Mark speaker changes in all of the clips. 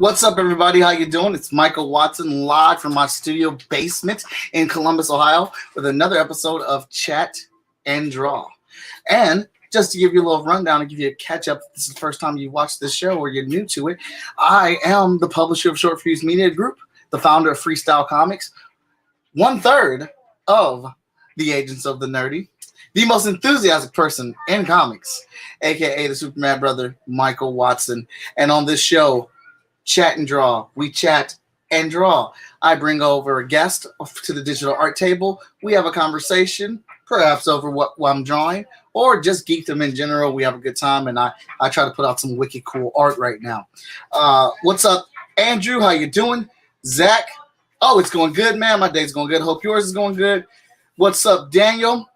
Speaker 1: What's up, everybody? How you doing? It's Michael Watson live from my studio basement in Columbus, Ohio, with another episode of Chat and Draw. And just to give you a little rundown and give you a catch-up, if this is the first time you watched this show or you're new to it, I am the publisher of Short Fuse Media Group, the founder of Freestyle Comics, 1/3 of the Agents of the Nerdy, the most enthusiastic person in comics, a.k.a. the Superman brother, Michael Watson. And on this show, Chat and Draw, we chat and draw. I bring over a guest to the digital art table. We have a conversation, perhaps over what I'm drawing, or just geekdom in general. We have a good time, and I try to put out some wicked cool art right now. What's up, Andrew? How you doing? Zach? Oh, it's going good, man. My day's going good. Hope yours is going good. What's up, Daniel?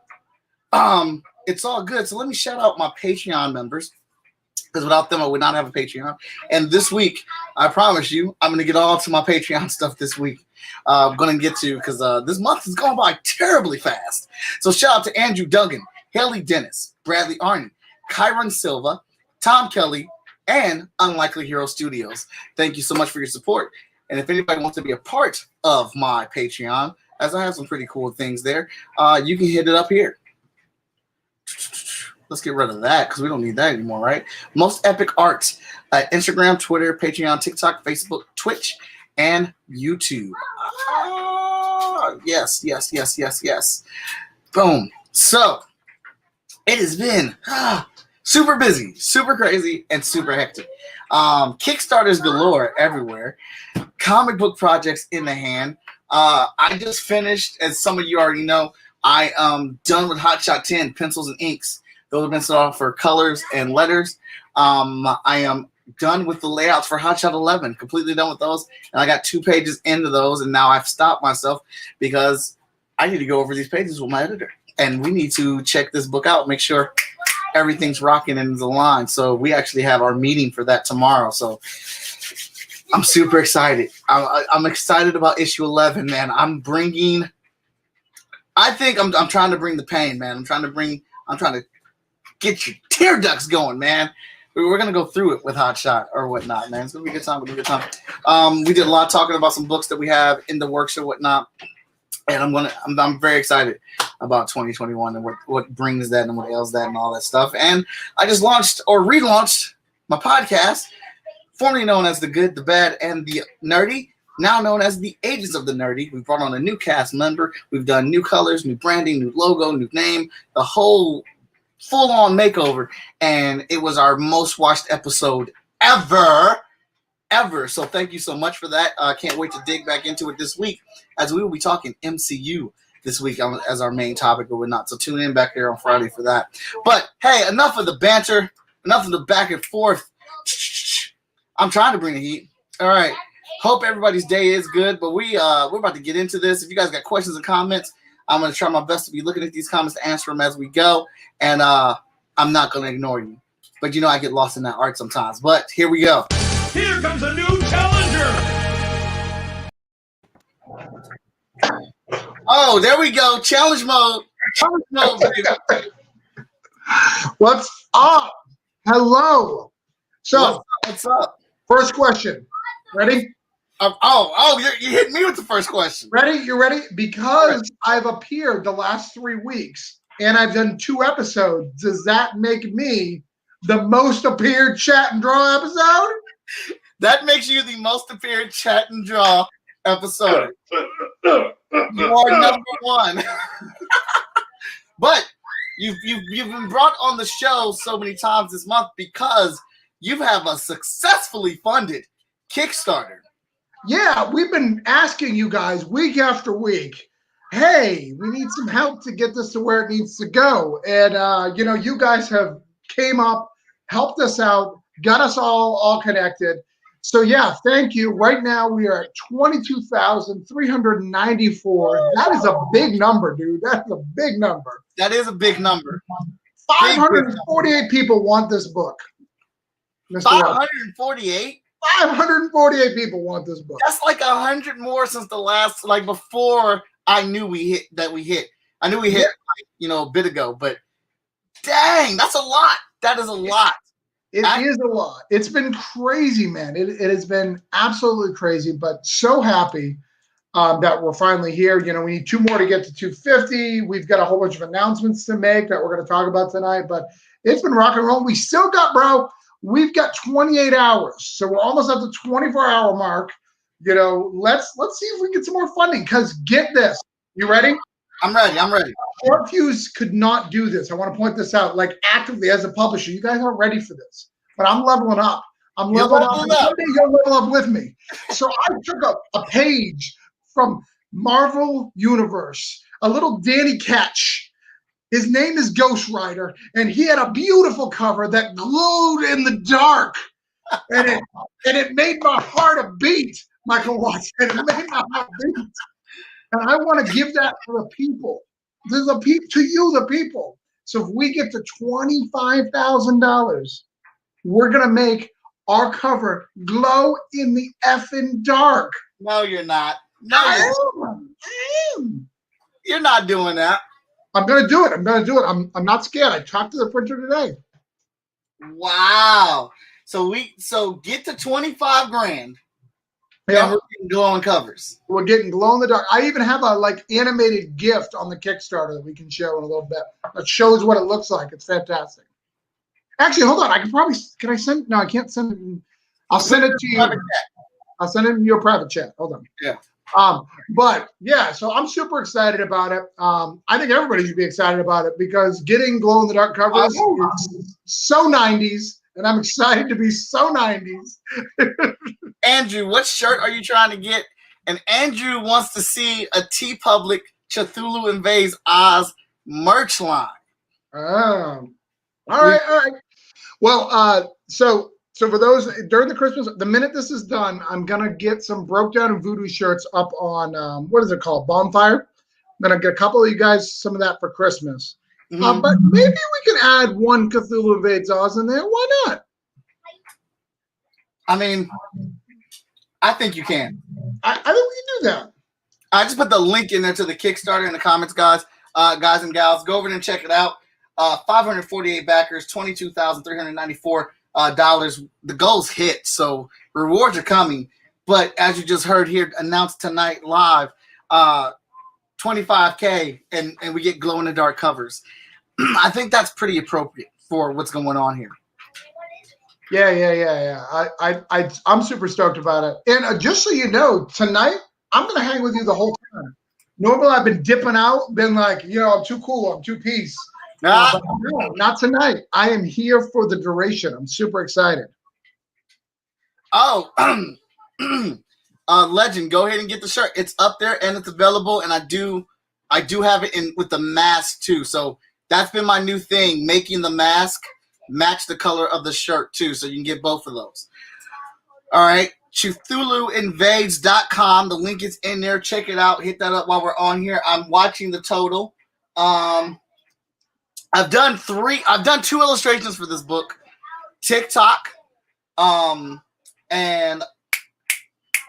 Speaker 1: It's all good. So let me shout out my Patreon members, because without them, I would not have a Patreon. And this week, I promise you, I'm going to get all to my Patreon stuff this week. I'm going to get to, because this month is going by terribly fast. So shout out to Andrew Duggan, Haley Dennis, Bradley Arney, Kyron Silva, Tom Kelly, and Unlikely Hero Studios. Thank you so much for your support. And if anybody wants to be a part of my Patreon, as I have some pretty cool things there, you can hit it up here. Let's get rid of that because we don't need that anymore, right? Most Epic Arts at Instagram, Twitter, Patreon, TikTok, Facebook, Twitch, and YouTube. Yes. Boom. So it has been super busy, super crazy, and super hectic. Kickstarters galore everywhere. Comic book projects in the hand. I just finished, as some of you already know, I am done with Hot Shot 10 pencils and inks. Those have been set off for colors and letters. I am done with the layouts for Hot Shot 11, completely done with those. And I got 2 pages into those, and now I've stopped myself because I need to go over these pages with my editor. And we need to check this book out, make sure everything's rocking and is aligned. So we actually have our meeting for that tomorrow. So I'm super excited. I'm excited about issue 11, man. I'm trying to bring the pain, man. I'm trying to get your tear ducts going, man. We're going to go through it with Hot Shot or whatnot, man. It's going to be a good time. We did a lot talking about some books that we have in the works or whatnot. And I'm very excited about 2021 and what brings that and what ails that and all that stuff. And I just launched or relaunched my podcast, formerly known as The Good, The Bad, and The Nerdy, now known as the Agents of the Nerdy. We've brought on a new cast member. We've done new colors, new branding, new logo, new name, the whole full-on makeover, and it was our most watched episode ever. So thank you so much for that. I can't wait to dig back into it this week, as we will be talking MCU this week as our main topic or whatnot. So tune in back there on Friday for that. But hey, enough of the banter, enough of the back and forth. I'm trying to bring the heat. All right. Hope everybody's day is good, but we're about to get into this. If you guys got questions and comments, I'm going to try my best to be looking at these comments to answer them as we go. And I'm not going to ignore you. But you know I get lost in that art sometimes. But here we go.
Speaker 2: Here comes a new challenger.
Speaker 1: Oh, there we go. Challenge mode. Challenge mode, baby.
Speaker 3: What's up? Hello. So,
Speaker 1: what's up?
Speaker 3: First question. Ready?
Speaker 1: You hit me with the first question.
Speaker 3: Ready? You ready? Because I've appeared the last 3 weeks and I've done 2 episodes, does that make me the most appeared Chat and Draw episode?
Speaker 1: That makes you the most appeared Chat and Draw episode. You are number 1. But you've been brought on the show so many times this month because you have a successfully funded Kickstarter.
Speaker 3: Yeah, we've been asking you guys week after week, hey, we need some help to get this to where it needs to go. And, you guys have came up, helped us out, got us all connected. So, yeah, thank you. Right now, we are at 22,394. That is a big number, dude. That's a big number.
Speaker 1: That is a big number.
Speaker 3: 548 people want this book.
Speaker 1: 548?
Speaker 3: 548 people want this book.
Speaker 1: That's like 100 more since the last, like before I knew we hit. I knew we hit, a bit ago, but dang, that's a lot. That is a lot.
Speaker 3: It is a lot. It's been crazy, man. It has been absolutely crazy, but so happy that we're finally here. You know, we need 2 more to get to 250. We've got a whole bunch of announcements to make that we're going to talk about tonight, but it's been rock and roll. We still got, bro, we've got 28 hours. So we're almost at the 24-hour mark. You know, let's see if we can get some more funding, because get this. You ready?
Speaker 1: I'm ready.
Speaker 3: Short Fuse could not do this. I want to point this out. Like, actively as a publisher, you guys aren't ready for this. But I'm leveling up. I'm leveling up. And someday you'll level up with me. So I took a page from Marvel Universe, a little Danny Ketch. His name is Ghost Rider, and he had a beautiful cover that glowed in the dark. And it made my heart a beat, Michael Watson. It made my heart beat. And I want to give that to the people. To you, the people. So if we get to $25,000, we're going to make our cover glow in the effing dark.
Speaker 1: No, you're not. No,
Speaker 3: I am.
Speaker 1: You're not doing that.
Speaker 3: I'm going to do it. I'm not scared. I talked to the printer today.
Speaker 1: Wow. So get to 25 grand. Yeah, we're getting glowing covers.
Speaker 3: We're getting glow in the dark. I even have a animated gift on the Kickstarter that we can show in a little bit. That shows what it looks like. It's fantastic. Actually, hold on. Can I send? No, I can't send it. I'll send it to you. I'll send it in your private chat. Hold on.
Speaker 1: Yeah.
Speaker 3: But yeah, so I'm super excited about it. I think everybody should be excited about it, because getting glow in the dark covers is so 90s, and I'm excited to be so 90s.
Speaker 1: Andrew, what shirt are you trying to get? And Andrew wants to see a TeePublic CTHULHU Invades Oz merch line.
Speaker 3: All right. Well, so for those during the Christmas, the minute this is done, I'm gonna get some Broke Down and Voodoo shirts up on what is it called, Bonfire. I'm gonna get a couple of you guys some of that for Christmas.
Speaker 1: Mm-hmm.
Speaker 3: But maybe we can add one Cthulhu Invades Oz in there. Why not?
Speaker 1: I mean, I think you can.
Speaker 3: I think we can do that.
Speaker 1: I just put the link in there to the Kickstarter in the comments, guys and gals. Go over there and check it out. 548 backers, $22,394. The goal's hit, so rewards are coming. But as you just heard here announced tonight live, 25K and we get glow in the dark covers. I think that's pretty appropriate for what's going on here.
Speaker 3: Yeah. I'm super stoked about it. And just so you know, tonight I'm gonna hang with you the whole time. Normally I've been dipping out, been like, I'm too cool, I'm too peace. But no, not tonight. I am here for the duration. I'm super excited.
Speaker 1: Oh, Legend, go ahead and get the shirt. It's up there and it's available, and I do have it in with the mask too. So that's been my new thing, making the mask match the color of the shirt too, so you can get both of those. All right, CthulhuInvades.com. The link is in there. Check it out. Hit that up while we're on here. I'm watching the total. I've done 2 illustrations for this book. TikTok, and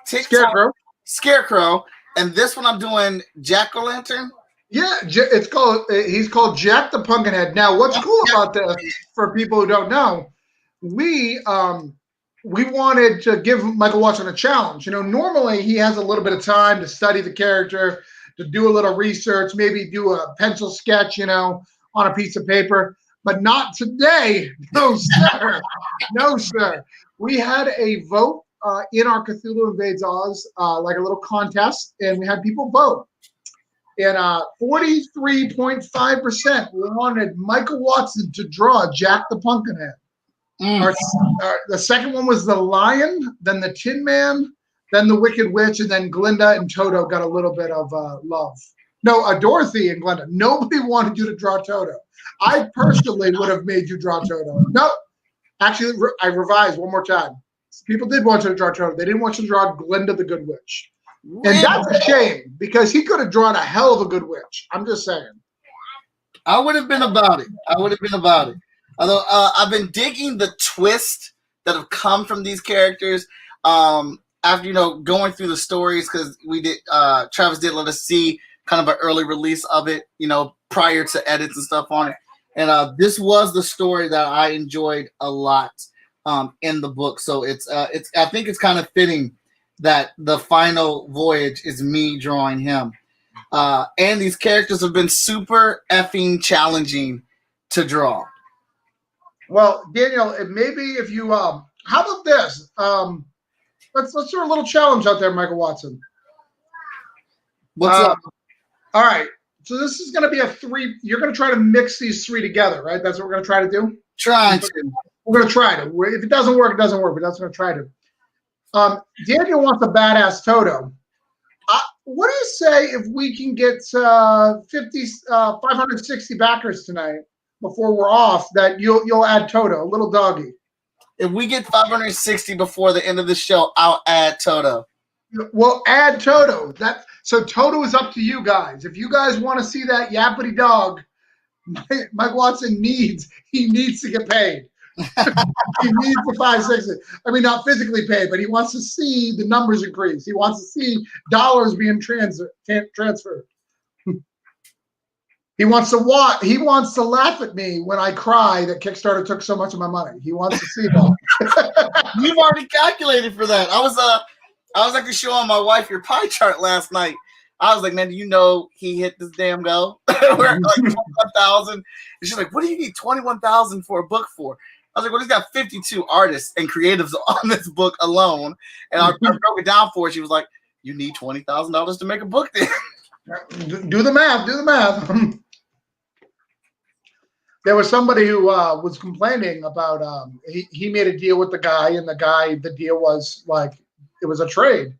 Speaker 1: TikTok, Scarecrow, and this one I'm doing Jack-o'-lantern.
Speaker 3: Yeah, he's called Jack the Pumpkinhead. Now, what's cool about this, for people who don't know, we wanted to give Michael Watson a challenge. Normally he has a little bit of time to study the character, to do a little research, maybe do a pencil sketch, on a piece of paper, but not today. No, sir. No, sir. We had a vote in our Cthulhu Invades Oz, like a little contest, and we had people vote. And 43.5% wanted Michael Watson to draw Jack the Pumpkinhead. The second one was the Lion, then the Tin Man, then the Wicked Witch, and then Glinda and Toto got a little bit of love. No, Dorothy and Glenda. Nobody wanted you to draw Toto. I personally would have made you draw Toto. No, actually, I revised one more time. People did want you to draw Toto. They didn't want you to draw Glinda the Good Witch. And that's a shame, because he could have drawn a hell of a good witch. I'm just saying.
Speaker 1: I would have been about it. Although I've been digging the twist that have come from these characters. After going through the stories, because we did Travis did let us see kind of an early release of it, prior to edits and stuff on it. And this was the story that I enjoyed a lot. in the book. So it's I think it's kind of fitting that the final voyage is me drawing him. And these characters have been super effing challenging to draw.
Speaker 3: Well, Daniel, maybe if you how about this? Let's do a little challenge out there, Michael Watson.
Speaker 1: What's up?
Speaker 3: All right. So this is going to be a 3. You're going to try to mix these 3 together, right? That's what we're going to try to do.
Speaker 1: Trying to.
Speaker 3: We're going to try to. If it doesn't work, it doesn't work. But that's what we're going to try to. Daniel wants a badass Toto. What do you say if we can get 560 backers tonight before we're off? That you'll add Toto, a little doggy.
Speaker 1: If we get 560 before the end of the show, I'll add Toto.
Speaker 3: Well, add Toto. So Toto is up to you guys. If you guys want to see that yappity dog, Mike Watson needs to get paid. He needs the 560. I mean, not physically paid, but he wants to see the numbers increase. He wants to see dollars being transferred. He wants to laugh at me when I cry that Kickstarter took so much of my money. He wants to see that.
Speaker 1: You've already calculated for that. I was actually showing my wife your pie chart last night. I was like, man, do you know he hit this damn goal? We're at like 21,000. And she's like, what do you need 21,000 for a book for? I was like, well, he's got 52 artists and creatives on this book alone. And I broke it down for her. She was like, you need $20,000 to make a book then.
Speaker 3: Do the math. Do the math. There was somebody who was complaining about he made a deal with the guy, and the deal was like it was a trade.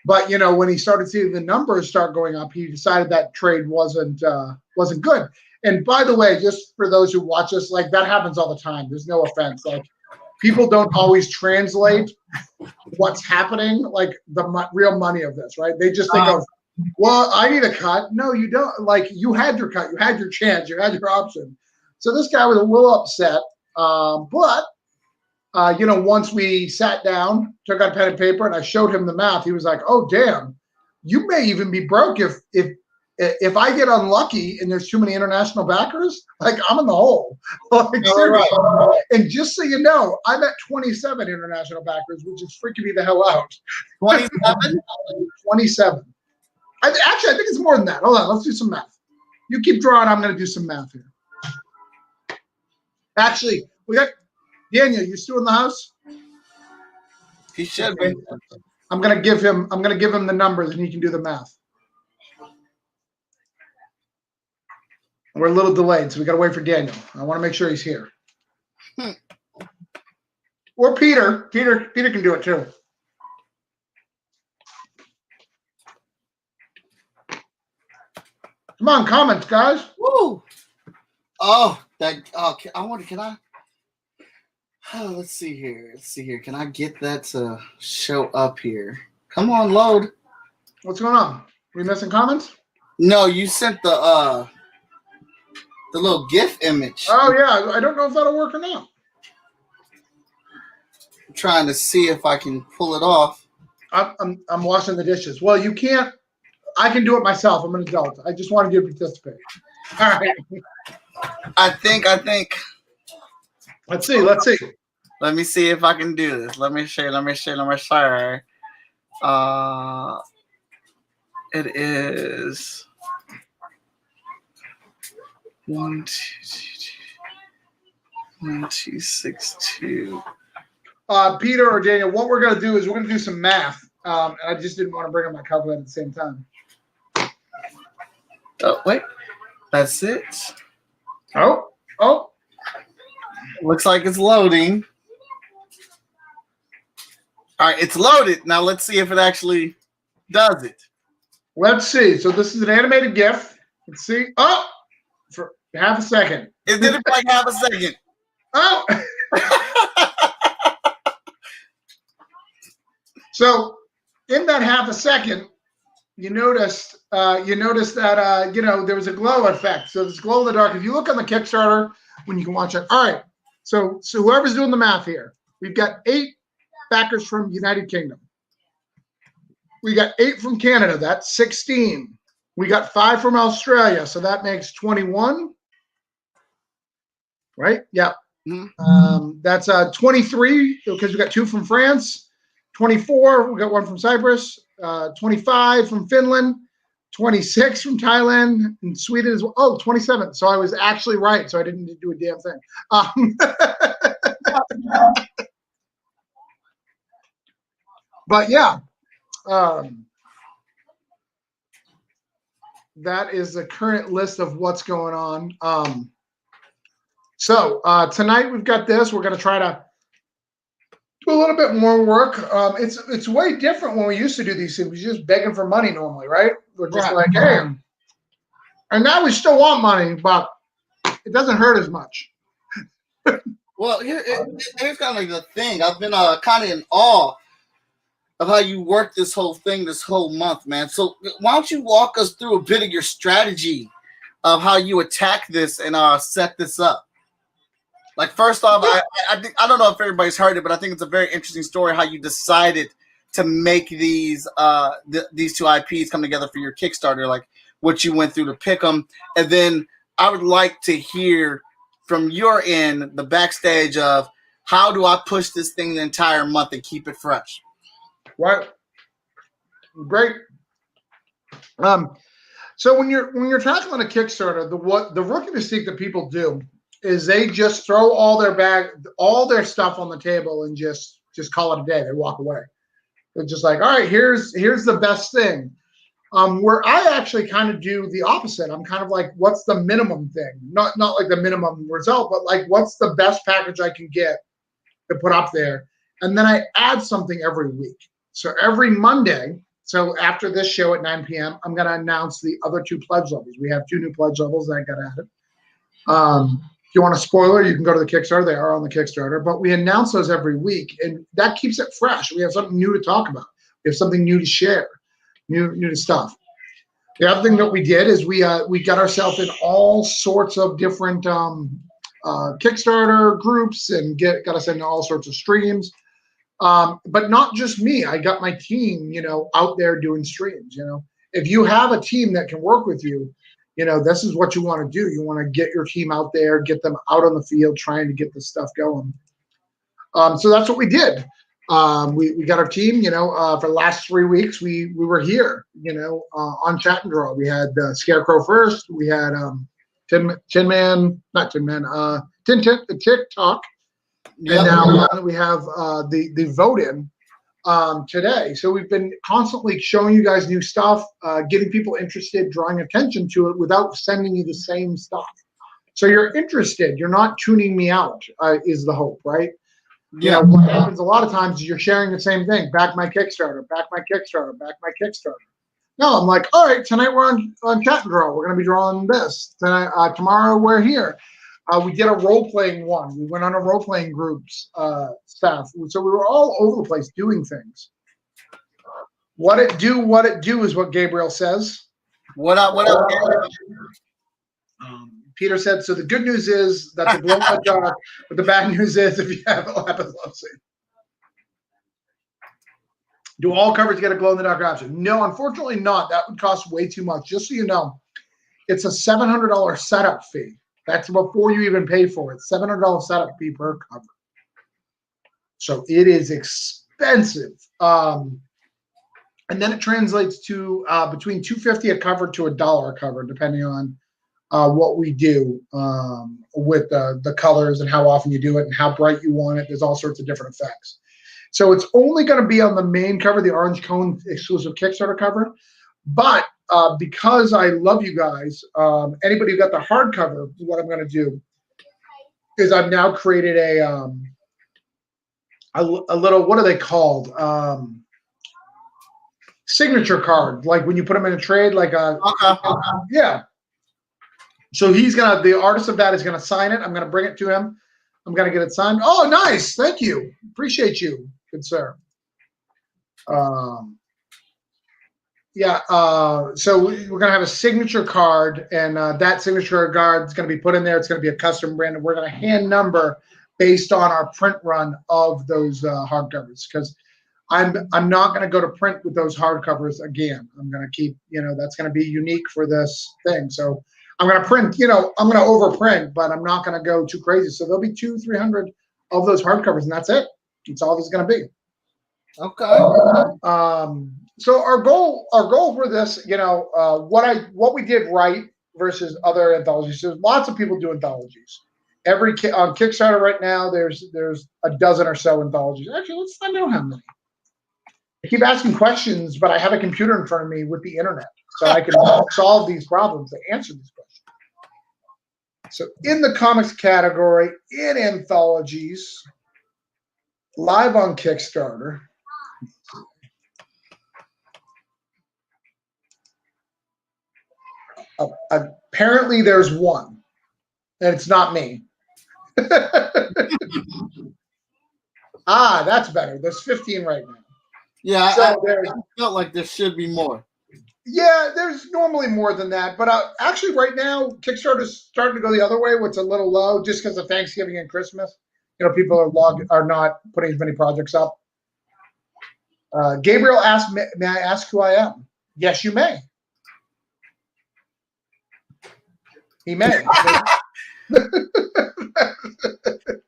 Speaker 3: But when he started seeing the numbers start going up, he decided that trade wasn't good. And by the way, just for those who watch us, like that happens all the time. There's no offense. Like people don't always translate what's happening, like the real money of this, right? They just think of, well, I need a cut. No, you don't. Like you had your cut, you had your chance, you had your option. So this guy was a little upset, but once we sat down, took out pen and paper, and I showed him the math, he was like, "Oh, damn, you may even be broke if I get unlucky and there's too many international backers. Like I'm in the hole." Like, right. And just so you know, I'm at 27 international backers, which is freaking me the hell out.
Speaker 1: 27?
Speaker 3: 27. I think it's more than that. Hold on, let's do some math. You keep drawing. I'm going to do some math here. Actually, we got Daniel. You still in the house?
Speaker 1: He should be.
Speaker 3: I'm gonna give him the numbers, and he can do the math. We're a little delayed, so we gotta wait for Daniel. I want to make sure he's here. Or Peter. Peter can do it too. Come on, comments, guys.
Speaker 1: Woo! Oh, can I? Oh, let's see here. Can I get that to show up here? Come on, load.
Speaker 3: What's going on? Are we missing comments?
Speaker 1: No, you sent the little GIF image.
Speaker 3: Oh yeah, I don't know if that'll work or not.
Speaker 1: I'm trying to see if I can pull it off.
Speaker 3: I'm washing the dishes. Well, you can't. I can do it myself. I'm an adult. I just wanted you to participate. All right.
Speaker 1: I think.
Speaker 3: Let's see.
Speaker 1: Let me see if I can do this. Let me share. It is 1, 2, 6, 2.
Speaker 3: Peter or Daniel, what we're gonna do is we're gonna do some math. And I just didn't want to bring up my calculator at the same time.
Speaker 1: Oh wait, that's it.
Speaker 3: Oh.
Speaker 1: Looks like it's loading. All right, it's loaded. Now let's see if it actually does it.
Speaker 3: Let's see. So this is an animated GIF. Let's see. Oh, for half a second.
Speaker 1: It did it for like half a second.
Speaker 3: Oh. So in that half a second, you noticed that there was a glow effect. So this glow in the dark. If you look on the Kickstarter, when you can watch it. All right. So whoever's doing the math here, we've got 8 backers from United Kingdom. We got 8 from Canada. That's 16. We got 5 from Australia, so that makes 21. Right? Yeah. That's 23 because we got 2 from France. 24, we got 1 from Cyprus. 25 from Finland. 26 from Thailand and Sweden as well. Oh, 27. So I was actually right. So I didn't do a damn thing. But yeah, that is the current list of what's going on. So tonight we've got this. We're going to try to do a little bit more work. It's way different when we used to do these things. We're just begging for money normally, right? We're just like, hey. And now we still want money, but it doesn't hurt as much.
Speaker 1: Well, here's kind of like the thing. I've been kind of in awe of how you worked this whole thing this whole month, man. So why don't you walk us through a bit of your strategy of how you attack this and set this up? Like, first off, I don't know if everybody's heard it, but I think it's a very interesting story how you decided to make these 2 IPs come together for your Kickstarter, like what you went through to pick them. And then I would like to hear from your end the backstage of how do I push this thing the entire month and keep it fresh?
Speaker 3: Right. Great. So when you're tackling a Kickstarter, the rookie mistake that people do is they just throw all their stuff on the table and just call it a day. They walk away. They're just like, all right, here's the best thing. Where I actually kind of do the opposite. I'm kind of like, what's the minimum thing? Not like the minimum result, but like, what's the best package I can get to put up there? And then I add something every week. So every Monday, so after this show at 9 p.m., I'm going to announce the other 2 pledge levels. We have 2 new pledge levels that got added. If you want a spoiler, you can go to the Kickstarter. They are on the Kickstarter. But we announce those every week, and that keeps it fresh. We have something new to talk about. We have something new to share, new stuff. The other thing that we did is we got ourselves in all sorts of different Kickstarter groups and got us into all sorts of streams. But not just me. I got my team, out there doing streams. If you have a team that can work with you, this is what you want to do. You want to get your team out there, get them out on the field, trying to get this stuff going. So that's what we did. We got our team, for the last 3 weeks, we were here, on Chat and Draw. We had Scarecrow first. We had TikTok. Yep. And now we have the vote-in today. So we've been constantly showing you guys new stuff, getting people interested, drawing attention to it without sending you the same stuff. So you're interested. You're not tuning me out, is the hope, right? Yeah. What happens a lot of times is you're sharing the same thing. Back my Kickstarter, back my Kickstarter, back my Kickstarter. No, I'm like, all right, tonight we're on Chat and Draw. We're going to be drawing this. Tonight, tomorrow we're here. We did a role-playing one. We went on a role-playing group's staff. So we were all over the place doing things. What it do is what Gabriel says.
Speaker 1: What up, Gabriel?
Speaker 3: Peter said, so the good news is that's a glow in the dark, but the bad news is if you have epilepsy. Do all covers get a glow in the dark option? No, unfortunately not. That would cost way too much. Just so you know, it's a $700 setup fee. That's before you even pay for it. $700 setup fee per cover. So it is expensive. And then it translates to between $2.50 a cover to $1 a cover, depending on what we do with the colors and how often you do it and how bright you want it. There's all sorts of different effects. So it's only going to be on the main cover, the Orange Cone exclusive Kickstarter cover. But because I love you guys, anybody who got the hardcover, what I'm going to do is I've now created a little, what are they called? Signature card, like when you put them in a trade, like yeah. So the artist of that is going to sign it. I'm going to bring it to him. I'm going to get it signed. Oh, nice. Thank you. Appreciate you, good sir. Yeah, so we're going to have a signature card, and that signature card is going to be put in there. It's going to be a custom brand, and we're going to hand number based on our print run of those hardcovers, because I'm not going to go to print with those hardcovers again. I'm going to keep, that's going to be unique for this thing. So I'm going to print, I'm going to overprint, but I'm not going to go too crazy. So there'll be 200-300 of those hardcovers, and that's it. That's all there's going to be.
Speaker 1: Okay.
Speaker 3: So our goal for this, what we did right versus other anthologies. There's lots of people do anthologies. On Kickstarter right now, there's a dozen or so anthologies. Actually, let's find out how many. I keep asking questions, but I have a computer in front of me with the internet, so I can solve these problems and answer these questions. So in the comics category, in anthologies, live on Kickstarter, apparently there's one, and it's not me. That's better. There's 15 right now.
Speaker 1: Yeah,
Speaker 3: so
Speaker 1: I felt like there should be more.
Speaker 3: Yeah, there's normally more than that, but actually right now Kickstarter's starting to go the other way, which is a little low, just because of Thanksgiving and Christmas. People are not putting as many projects up. Gabriel asked, "May I ask who I am?" Yes, you may. He may.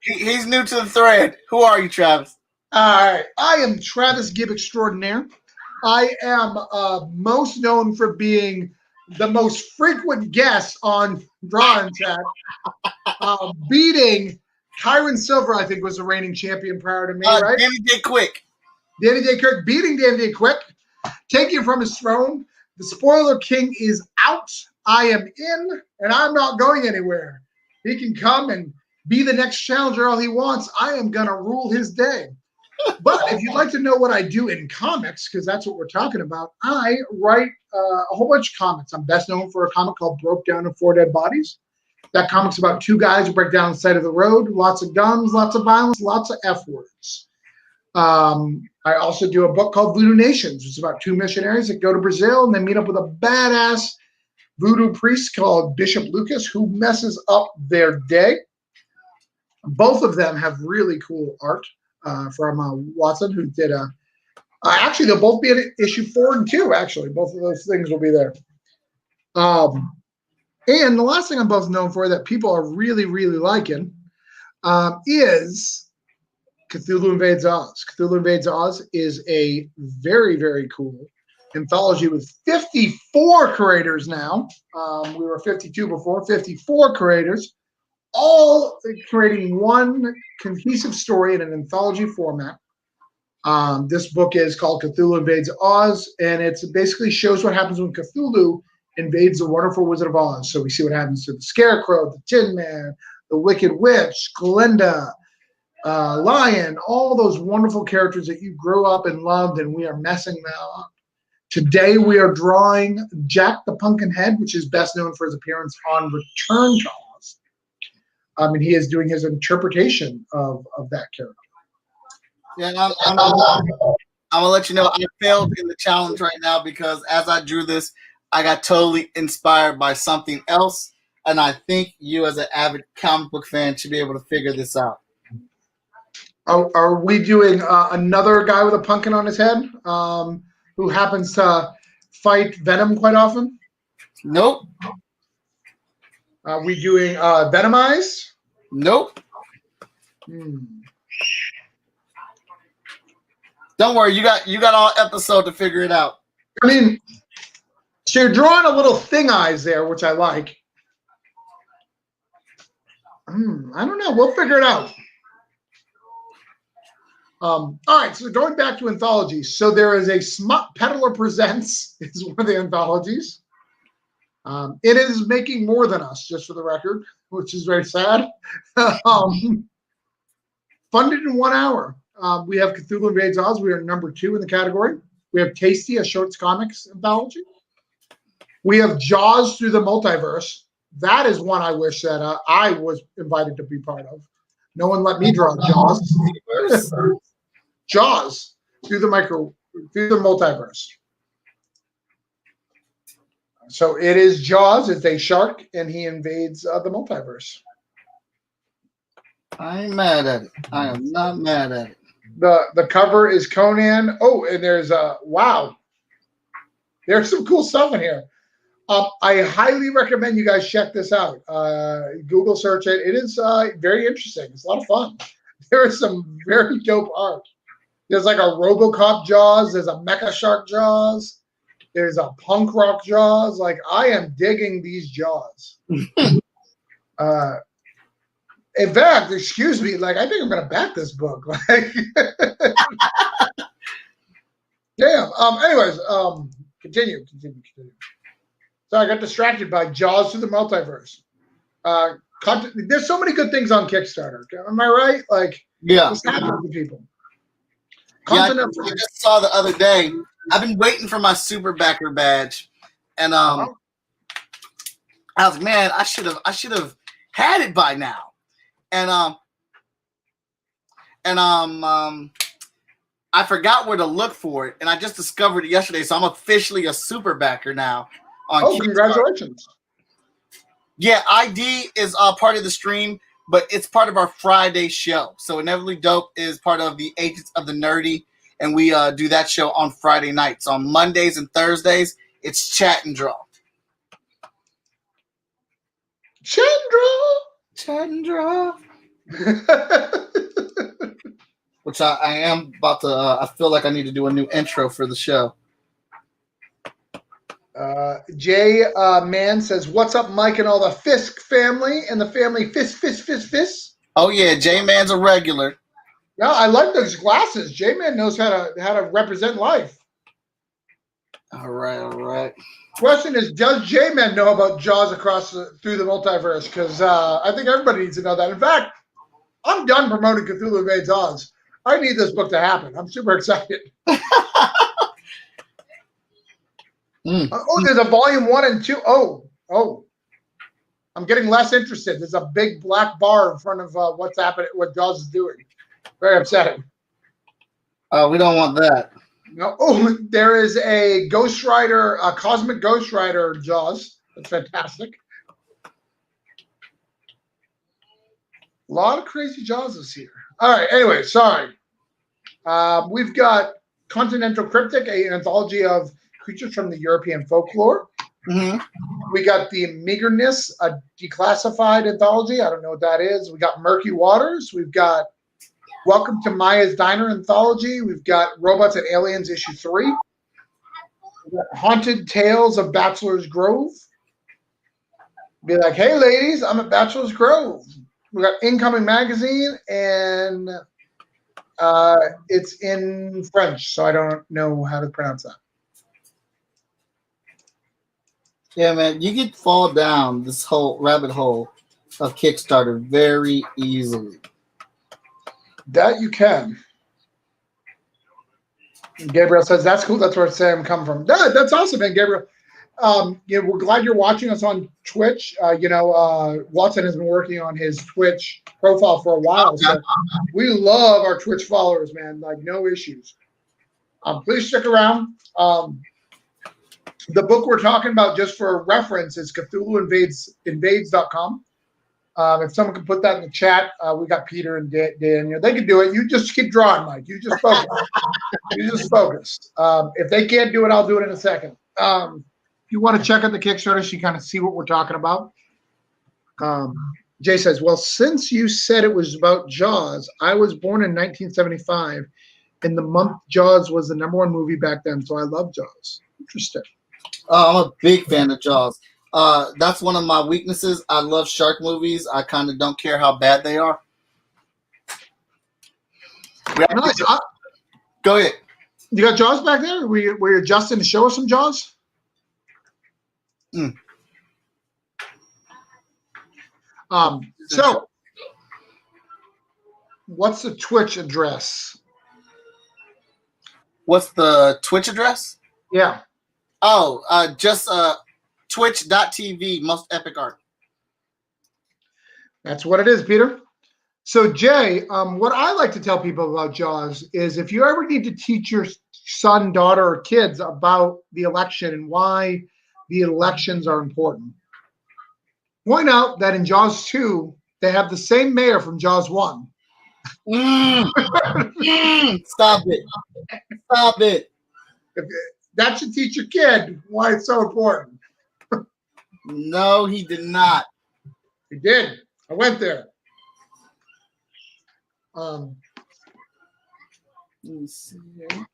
Speaker 1: He's new to the thread. Who are you, Travis?
Speaker 3: All right, I am Travis Gibb extraordinaire. I am most known for being the most frequent guest on Draw and Chat, beating Kyron Silver, I think, was the reigning champion prior to me, right?
Speaker 1: Danny Day Quick.
Speaker 3: Danny Day Quick, beating Danny Day Quick, taking him from his throne. The Spoiler King is out. I am in, and I'm not going anywhere. He can come and be the next challenger all he wants. I am going to rule his day. But if you'd like to know what I do in comics, because that's what we're talking about, I write a whole bunch of comics. I'm best known for a comic called Broke Down and Four Dead Bodies. That comic's about two guys who break down the side of the road, lots of guns, lots of violence, lots of F words. I also do a book called Voodoo Nations. It's about two missionaries that go to Brazil and they meet up with a badass voodoo priest called Bishop Lucas who messes up their day. Both of them have really cool art. From Watson, who did actually they'll both be in issue 4 and 2. Actually, both of those things will be there. And the last thing I'm both known for that people are really, really liking is Cthulhu Invades Oz. Cthulhu Invades Oz is a very, very cool anthology with 54 creators now. We were 52 before, 54 creators, all creating one cohesive story in an anthology format. This book is called Cthulhu Invades Oz, and it basically shows what happens when Cthulhu invades the wonderful Wizard of Oz. So we see what happens to the Scarecrow, the Tin Man, the Wicked Witch, Glinda, Lion, all those wonderful characters that you grew up and loved, and we are messing them up. Today we are drawing Jack the Pumpkinhead, which is best known for his appearance on Return to Oz. And he is doing his interpretation of that character.
Speaker 1: Yeah, I'm gonna let you know I failed in the challenge right now because as I drew this, I got totally inspired by something else, and I think you, as an avid comic book fan, should be able to figure this out.
Speaker 3: Are we doing another guy with a pumpkin on his head who happens to fight Venom quite often?
Speaker 1: Nope.
Speaker 3: Are we doing Venomize?
Speaker 1: Nope. Don't worry, you got all episode to figure it out.
Speaker 3: I mean, so you're drawing a little thing eyes there, which I like. I don't know. We'll figure it out. All right, so going back to anthologies. So there is a Smut Peddler Presents is one of the anthologies. It is making more than us, just for the record, which is very sad. Funded in 1 hour. We have Cthulhu Invades Oz. We are number 2 in the category. We have Tasty, a shorts comics anthology. We have Jaws Through the Multiverse. That is one I wish that I was invited to be part of. No one let me draw Jaws. Jaws through the multiverse. So it is Jaws. It's a shark, and he invades the multiverse.
Speaker 1: I ain't mad at it. I am not mad at it.
Speaker 3: The cover is Conan. Oh, and there's wow. There's some cool stuff in here. I highly recommend you guys check this out. Google search it. It is very interesting. It's a lot of fun. There is some very dope art. There's like a RoboCop Jaws. There's a Mecha Shark Jaws. There's a punk rock Jaws. Like, I am digging these Jaws. In fact, excuse me, like, I think I'm gonna back this book. Like, damn. Anyways, continue. So I got distracted by Jaws to the Multiverse. There's so many good things on Kickstarter. Am I right? Like,
Speaker 1: Yeah.
Speaker 3: what's happening to people?
Speaker 1: Yeah, I just saw the other day. I've been waiting for my super backer badge, and I was like, man, I should have had it by now, and I forgot where to look for it, and I just discovered it yesterday, so I'm officially a super backer now.
Speaker 3: Congratulations!
Speaker 1: Yeah, ID is part of the stream, but it's part of our Friday show. So Inevitably Dope is part of the Agents of the Nerdy, and we do that show on Friday nights. On Mondays and Thursdays, it's Chat and Draw.
Speaker 3: Chat
Speaker 1: and Draw. Which I am about to. I feel like I need to do a new intro for the show.
Speaker 3: Jay Man says, "What's up, Mike and all the Fisk family and the family Fisk."
Speaker 1: Oh yeah, J Man's a regular.
Speaker 3: Yeah, I like those glasses. J Man knows how to represent life.
Speaker 1: All right.
Speaker 3: Question is, does J Man know about Jaws through the multiverse? Because I think everybody needs to know that. In fact, I'm done promoting Cthulhu Invades Oz. I need this book to happen. I'm super excited. There's a volume 1 and 2. Oh. I'm getting less interested. There's a big black bar in front of what's happening, what Jaws is doing. Very upsetting.
Speaker 1: We don't want that.
Speaker 3: No. Oh, there is a Ghost Rider, a Cosmic Ghost Rider Jaws. That's fantastic. A lot of crazy Jawses here. All right. Anyway, sorry. We've got Continental Cryptic, an anthology of creatures from the European folklore.
Speaker 1: Mm-hmm.
Speaker 3: We got the Meagerness, a declassified anthology. I don't know what that is. We got Murky Waters. We've got Welcome to Maya's Diner anthology. We've got Robots and Aliens issue 3. We've got Haunted Tales of Bachelor's Grove. Be like, hey ladies, I'm at Bachelor's Grove. We got Incoming Magazine, and it's in French, so I don't know how to pronounce that.
Speaker 1: Yeah, man, you could fall down this whole rabbit hole of Kickstarter very easily.
Speaker 3: That you can. Gabriel says, that's cool. That's where Sam come from. That's awesome, man, Gabriel. We're glad you're watching us on Twitch. Watson has been working on his Twitch profile for a while. So we love our Twitch followers, man. Like, no issues. Please stick around. The book we're talking about, just for reference, is CthulhuInvades.com. If someone can put that in the chat, we got Peter and Daniel. They can do it. You just keep drawing, Mike. You just focus. If they can't do it, I'll do it in a second. If you want to check out the Kickstarter, so you kind of see what we're talking about. Jay says, well, since you said it was about Jaws, I was born in 1975, and the month Jaws was the #1 movie back then, so I love Jaws. Interesting.
Speaker 1: I'm a big fan of Jaws. That's one of my weaknesses. I love shark movies. I kind of don't care how bad they are.
Speaker 3: Nice.
Speaker 1: Go ahead.
Speaker 3: You got Jaws back there? Were you adjusting to show us some Jaws? So, what's the Twitch address?
Speaker 1: What's the Twitch address?
Speaker 3: Yeah.
Speaker 1: Oh, just twitch.tv, Most Epic Art.
Speaker 3: That's what it is, Peter. So, Jay, what I like to tell people about Jaws is if you ever need to teach your son, daughter, or kids about the election and why the elections are important, point out that in Jaws 2, they have the same mayor from Jaws 1.
Speaker 1: Stop it. Stop it.
Speaker 3: That should teach your kid why it's so important.
Speaker 1: No, he did not.
Speaker 3: He did. I went there.
Speaker 1: Let me see here.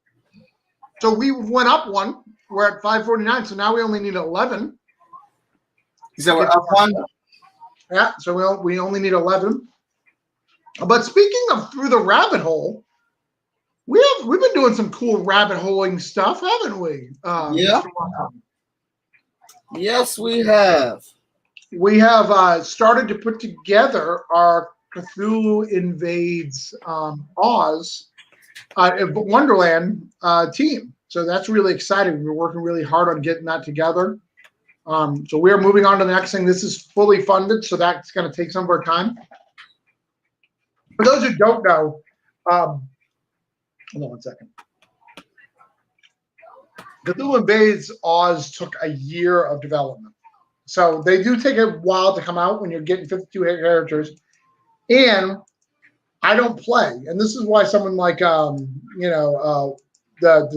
Speaker 3: So we went up one. We're at 549, so now we only need 11.
Speaker 1: You said we're up one?
Speaker 3: Yeah, so we only need 11. But speaking of through the rabbit hole, we've been doing some cool rabbit holing stuff, haven't we?
Speaker 1: Yeah.
Speaker 3: Mr. Watson?
Speaker 1: Yes, we have.
Speaker 3: We have started to put together our Cthulhu Invades Oz Wonderland team. So that's really exciting. We're working really hard on getting that together. So we're moving on to the next thing. This is fully funded, so that's going to take some of our time. For those who don't know, hold on one second. Cthulhu Invades Oz took a year of development. So they do take a while to come out when you're getting 52 characters. And I don't play. And this is why someone like, the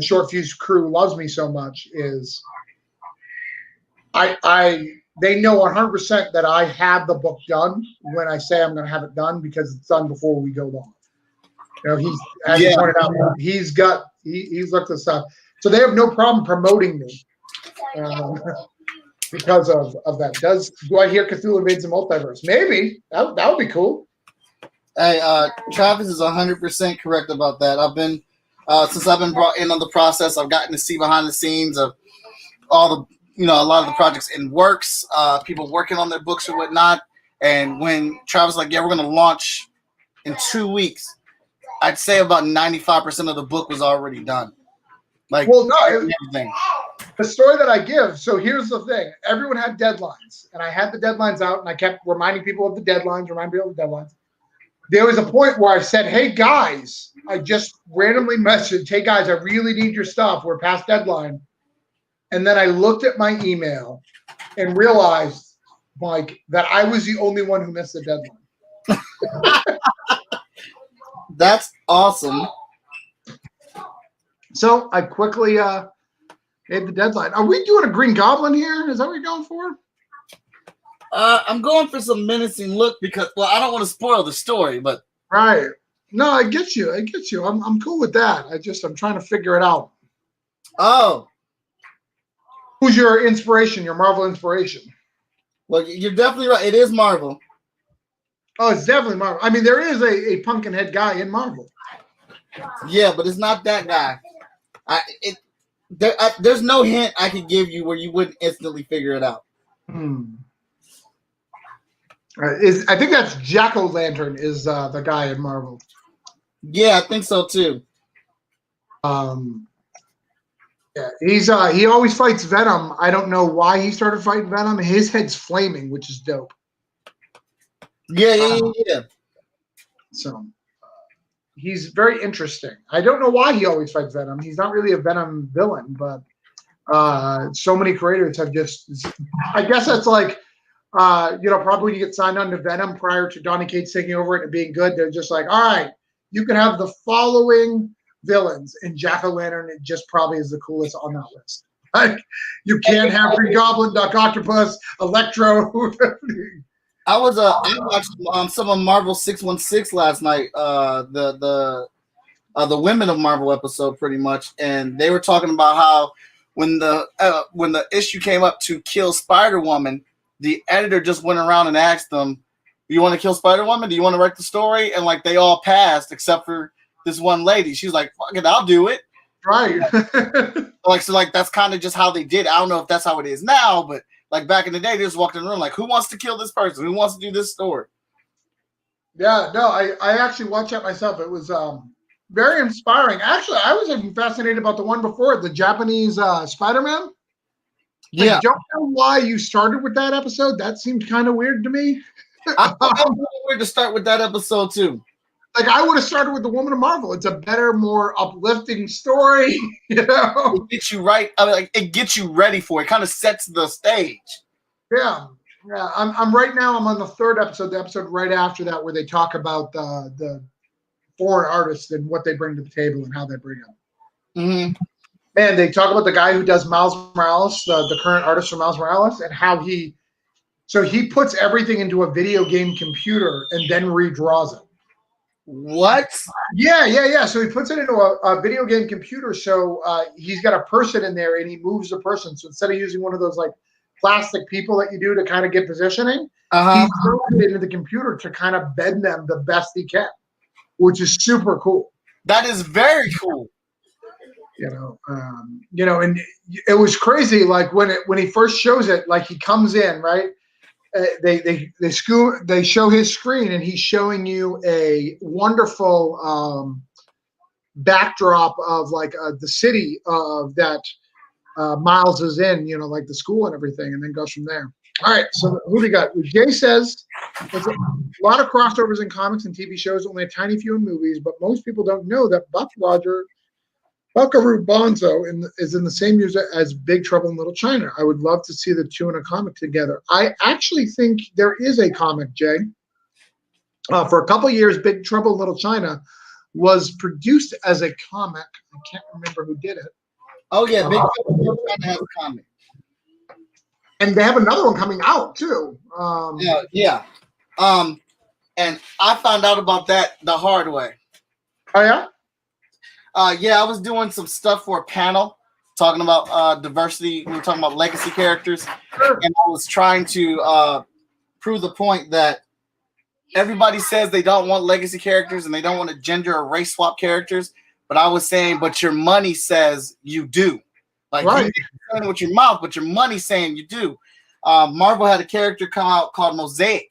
Speaker 3: Short Fuse crew loves me so much is they know 100% that I have the book done when I say I'm going to have it done because it's done before we go live. You know, as you pointed out, he's looked this up. So they have no problem promoting me because of that. Do I hear Cthulhu Invades the Multiverse? Maybe. That would be cool.
Speaker 1: Hey, Travis is 100% correct about that. I've been, since I've been brought in on the process, I've gotten to see behind the scenes of all the, a lot of the projects in works, people working on their books or whatnot. And when Travis was like, yeah, we're going to launch in 2 weeks, I'd say about 95% of the book was already done. Everything.
Speaker 3: The story that I give, so here's the thing. Everyone had deadlines, and I had the deadlines out, and I kept reminding people of the deadlines. There was a point where I said, hey, guys, I just randomly messaged, hey, guys, I really need your stuff. We're past deadline. And then I looked at my email and realized, Mike, that I was the only one who missed the deadline.
Speaker 1: That's awesome.
Speaker 3: So I quickly made the deadline. Are we doing a Green Goblin here? Is that what you're going for?
Speaker 1: I'm going for some menacing look because, I don't want to spoil the story, but
Speaker 3: right. No, I get you. I'm cool with that. I'm trying to figure it out.
Speaker 1: Oh.
Speaker 3: Who's your inspiration, your Marvel inspiration?
Speaker 1: Well, you're definitely right. It is Marvel.
Speaker 3: Oh, it's definitely Marvel. I mean, there is a Pumpkinhead guy in Marvel.
Speaker 1: Yeah, but it's not that guy. There's no hint I could give you where you wouldn't instantly figure it out.
Speaker 3: I think that's Jack-O-Lantern is the guy in Marvel.
Speaker 1: Yeah, I think so too.
Speaker 3: Yeah, he always fights Venom. I don't know why he started fighting Venom. His head's flaming, which is dope.
Speaker 1: Yeah.
Speaker 3: So he's very interesting. I don't know why he always fights Venom. He's not really a Venom villain, but so many creators have just. I guess that's like. Probably when you get signed on to Venom prior to Donny Cates taking over it and being good, they're just like, all right, you can have the following villains, and Jack-O-Lantern just probably is the coolest on that list. Like, you can't have Green Goblin, Doc Octopus, Electro.
Speaker 1: I watched some of Marvel 616 last night, the Women of Marvel episode, pretty much, and they were talking about how when the issue came up to kill Spider-Woman, the editor just went around and asked them, do you want to kill Spider-Woman? Do you want to write the story? And they all passed except for this one lady. She was like, fuck it, I'll do it.
Speaker 3: Right.
Speaker 1: That's kind of just how they did. I don't know if that's how it is now, but back in the day, they just walked in the room who wants to kill this person? Who wants to do this story?
Speaker 3: Yeah, no, I actually watched that myself. It was very inspiring. Actually, I was even fascinated about the one before it, the Japanese Spider-Man.
Speaker 1: Yeah.
Speaker 3: I don't know why you started with that episode. That seemed kind of weird to me.
Speaker 1: I thought weird to start with that episode too.
Speaker 3: I would have started with the Woman of Marvel. It's a better, more uplifting story.
Speaker 1: It gets you right. It gets you ready for it. Kind of sets the stage.
Speaker 3: Yeah. I'm right now. I'm on the third episode. The episode right after that, where they talk about the foreign artists and what they bring to the table and how they bring them.
Speaker 1: Mm-hmm.
Speaker 3: Man, they talk about the guy who does Miles Morales, the current artist for Miles Morales, and how he So he puts everything into a video game computer and then redraws it.
Speaker 1: What?
Speaker 3: Yeah. So he puts it into a video game computer. So he's got a person in there, and he moves the person. So instead of using one of those like plastic people that you do to kind of get positioning, he throws it into the computer to kind of bend them the best he can, which is super cool.
Speaker 1: That is very cool.
Speaker 3: And it was crazy. Like when he first shows it, like he comes in, right? They show his screen, and he's showing you a wonderful backdrop of like the city that Miles is in, like the school and everything, and then goes from there. All right, so who we got? Jay says there's a lot of crossovers in comics and TV shows, only a tiny few in movies, but most people don't know that Buckaroo Banzai is in the same music as Big Trouble in Little China. I would love to see the two in a comic together. I actually think there is a comic, Jay. For a couple years, Big Trouble in Little China was produced as a comic. I can't remember who did it.
Speaker 1: Oh, yeah, Big Trouble in Little China has a comic.
Speaker 3: And they have another one coming out, too.
Speaker 1: Yeah. And I found out about that the hard way.
Speaker 3: Oh, yeah?
Speaker 1: I was doing some stuff for a panel talking about diversity. We were talking about legacy characters. Sure. And I was trying to prove the point that everybody says they don't want legacy characters and they don't want to gender or race swap characters. But I was saying, but your money says you do. Like, right. You're saying it with your mouth, but your money's saying you do. Marvel had a character come out called Mosaic.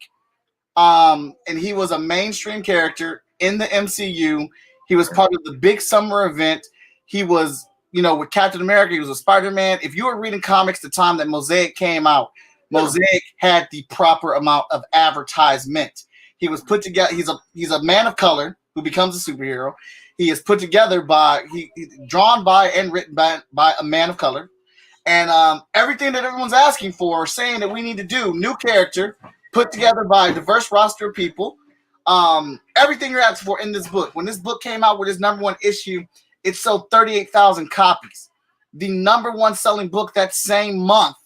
Speaker 1: And he was a mainstream character in the MCU. He was part of the big summer event. He was, with Captain America. He was with Spider-Man. If you were reading comics the time that Mosaic came out, Mosaic had the proper amount of advertisement. He was put together. He's a man of color who becomes a superhero. He is put together drawn by and written by a man of color. And everything that everyone's asking for, saying that we need to do, new character, put together by a diverse roster of people. Everything you're asking for in this book. When this book came out with its #1 issue, it sold 38,000 copies. The #1 selling book that same month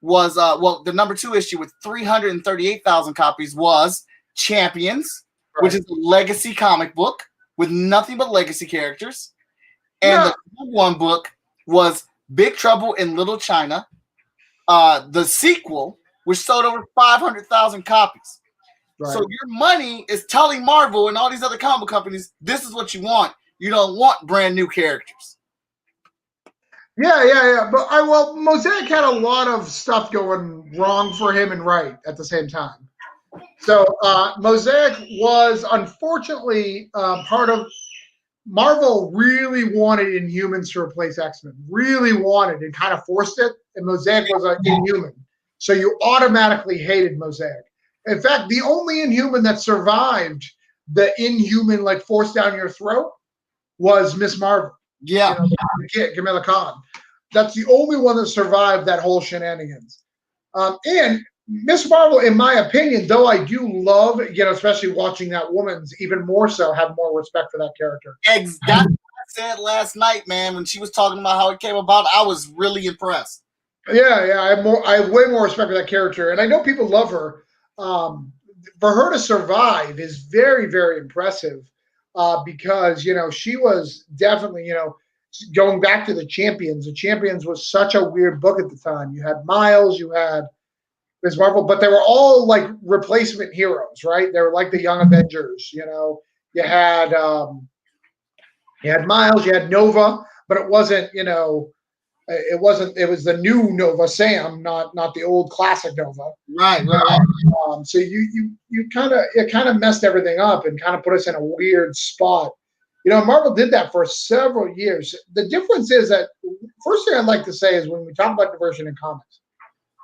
Speaker 1: was, the #2 issue with 338,000 copies was Champions, right, which is a legacy comic book with nothing but legacy characters. And the #1 book was Big Trouble in Little China, the sequel, which sold over 500,000 copies. Right. So your money is telling Marvel and all these other comic companies, this is what you want. You don't want brand new characters.
Speaker 3: Yeah. But Mosaic had a lot of stuff going wrong for him and right at the same time. So Mosaic was unfortunately part of Marvel. Really wanted Inhumans to replace X-Men. Really wanted and kind of forced it. And Mosaic was an Inhuman, so you automatically hated Mosaic. In fact, the only Inhuman that survived the Inhuman, like, forced down your throat was Miss Marvel.
Speaker 1: Yeah.
Speaker 3: Kamala Khan. That's the only one that survived that whole shenanigans. And Miss Marvel, in my opinion, though I do love, especially watching that woman's even more so, have more respect for that character.
Speaker 1: Exactly what I said last night, man, when she was talking about how it came about. I was really impressed.
Speaker 3: Yeah. I have way more respect for that character. And I know people love her. For her to survive is very, very impressive because, she was definitely, going back to the Champions. The Champions was such a weird book at the time. You had Miles, you had Ms. Marvel, but they were all like replacement heroes, right? They were like the Young Avengers. You had Miles, you had Nova, but it wasn't, it was the new Nova Sam, not the old classic Nova.
Speaker 1: Right.
Speaker 3: So it kind of messed everything up and kind of put us in a weird spot. Marvel did that for several years. The difference is that, first thing I'd like to say is when we talk about diversity in comics,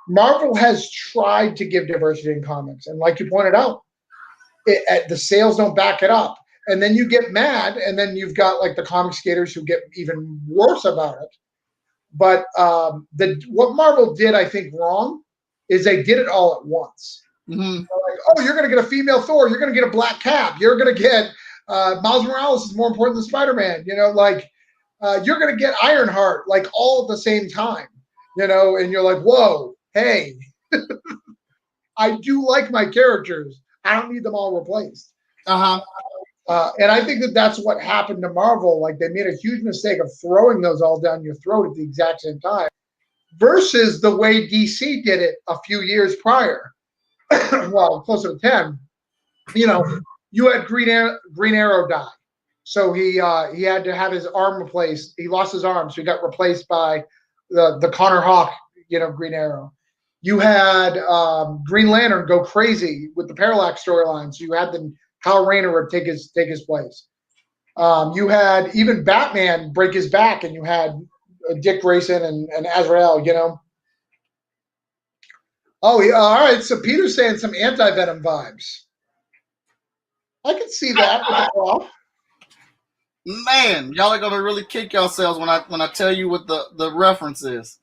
Speaker 3: Marvel has tried to give diversity in comics. And like you pointed out, the sales don't back it up. And then you get mad, and then you've got like the comic skaters who get even worse about it. But what Marvel did, I think, wrong is they did it all at once.
Speaker 1: Mm-hmm.
Speaker 3: Like, you're going to get a female Thor. You're going to get a black Cap. You're going to get Miles Morales is more important than Spider-Man. You're going to get Ironheart, like, all at the same time. And you're like, whoa, hey. I do like my characters. I don't need them all replaced.
Speaker 1: Uh-huh.
Speaker 3: And I think that that's what happened to Marvel. Like they made a huge mistake of throwing those all down your throat at the exact same time versus the way DC did it a few years prior. Well, closer to 10. You know, you had Green Arrow die. So he had to have his arm replaced. He lost his arm, so he got replaced by the Connor Hawk, Green Arrow. You had Green Lantern go crazy with the Parallax storyline, so you had the Kyle Rayner take his place. You had even Batman break his back, and you had Dick Grayson and Azrael. Oh, all right. So Peter's saying some anti-Venom vibes. I can see that with the cloth.
Speaker 1: Man, y'all are gonna really kick yourselves when I tell you what the reference is.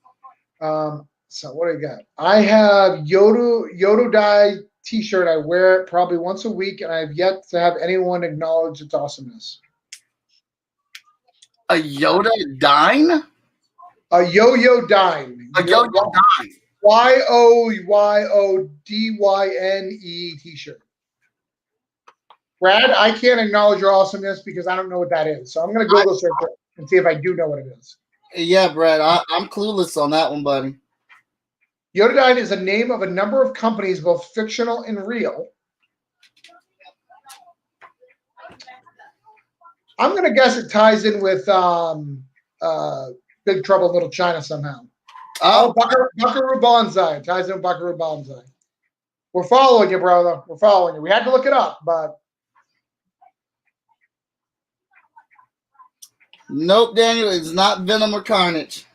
Speaker 3: So what do you got? I have Yodo Dye T-shirt. I wear it probably once a week, and I have yet to have anyone acknowledge its awesomeness.
Speaker 1: A Yoda Dine?
Speaker 3: A Yo-Yo Dine.
Speaker 1: A Yo-Yo Dine.
Speaker 3: YOYODYNE T-shirt. Brad, I can't acknowledge your awesomeness because I don't know what that is. So I'm going to Google search it and see if I do know what it is.
Speaker 1: Yeah, Brad, I'm clueless on that one, buddy.
Speaker 3: Yododyne is a name of a number of companies, both fictional and real. I'm going to guess it ties in with Big Trouble in Little China somehow. Oh, Buckaroo Banzai. It ties in with Buckaroo Banzai. We're following you, brother. We're following you. We had to look it up, but...
Speaker 1: Nope, Daniel, it's not Venom or Carnage.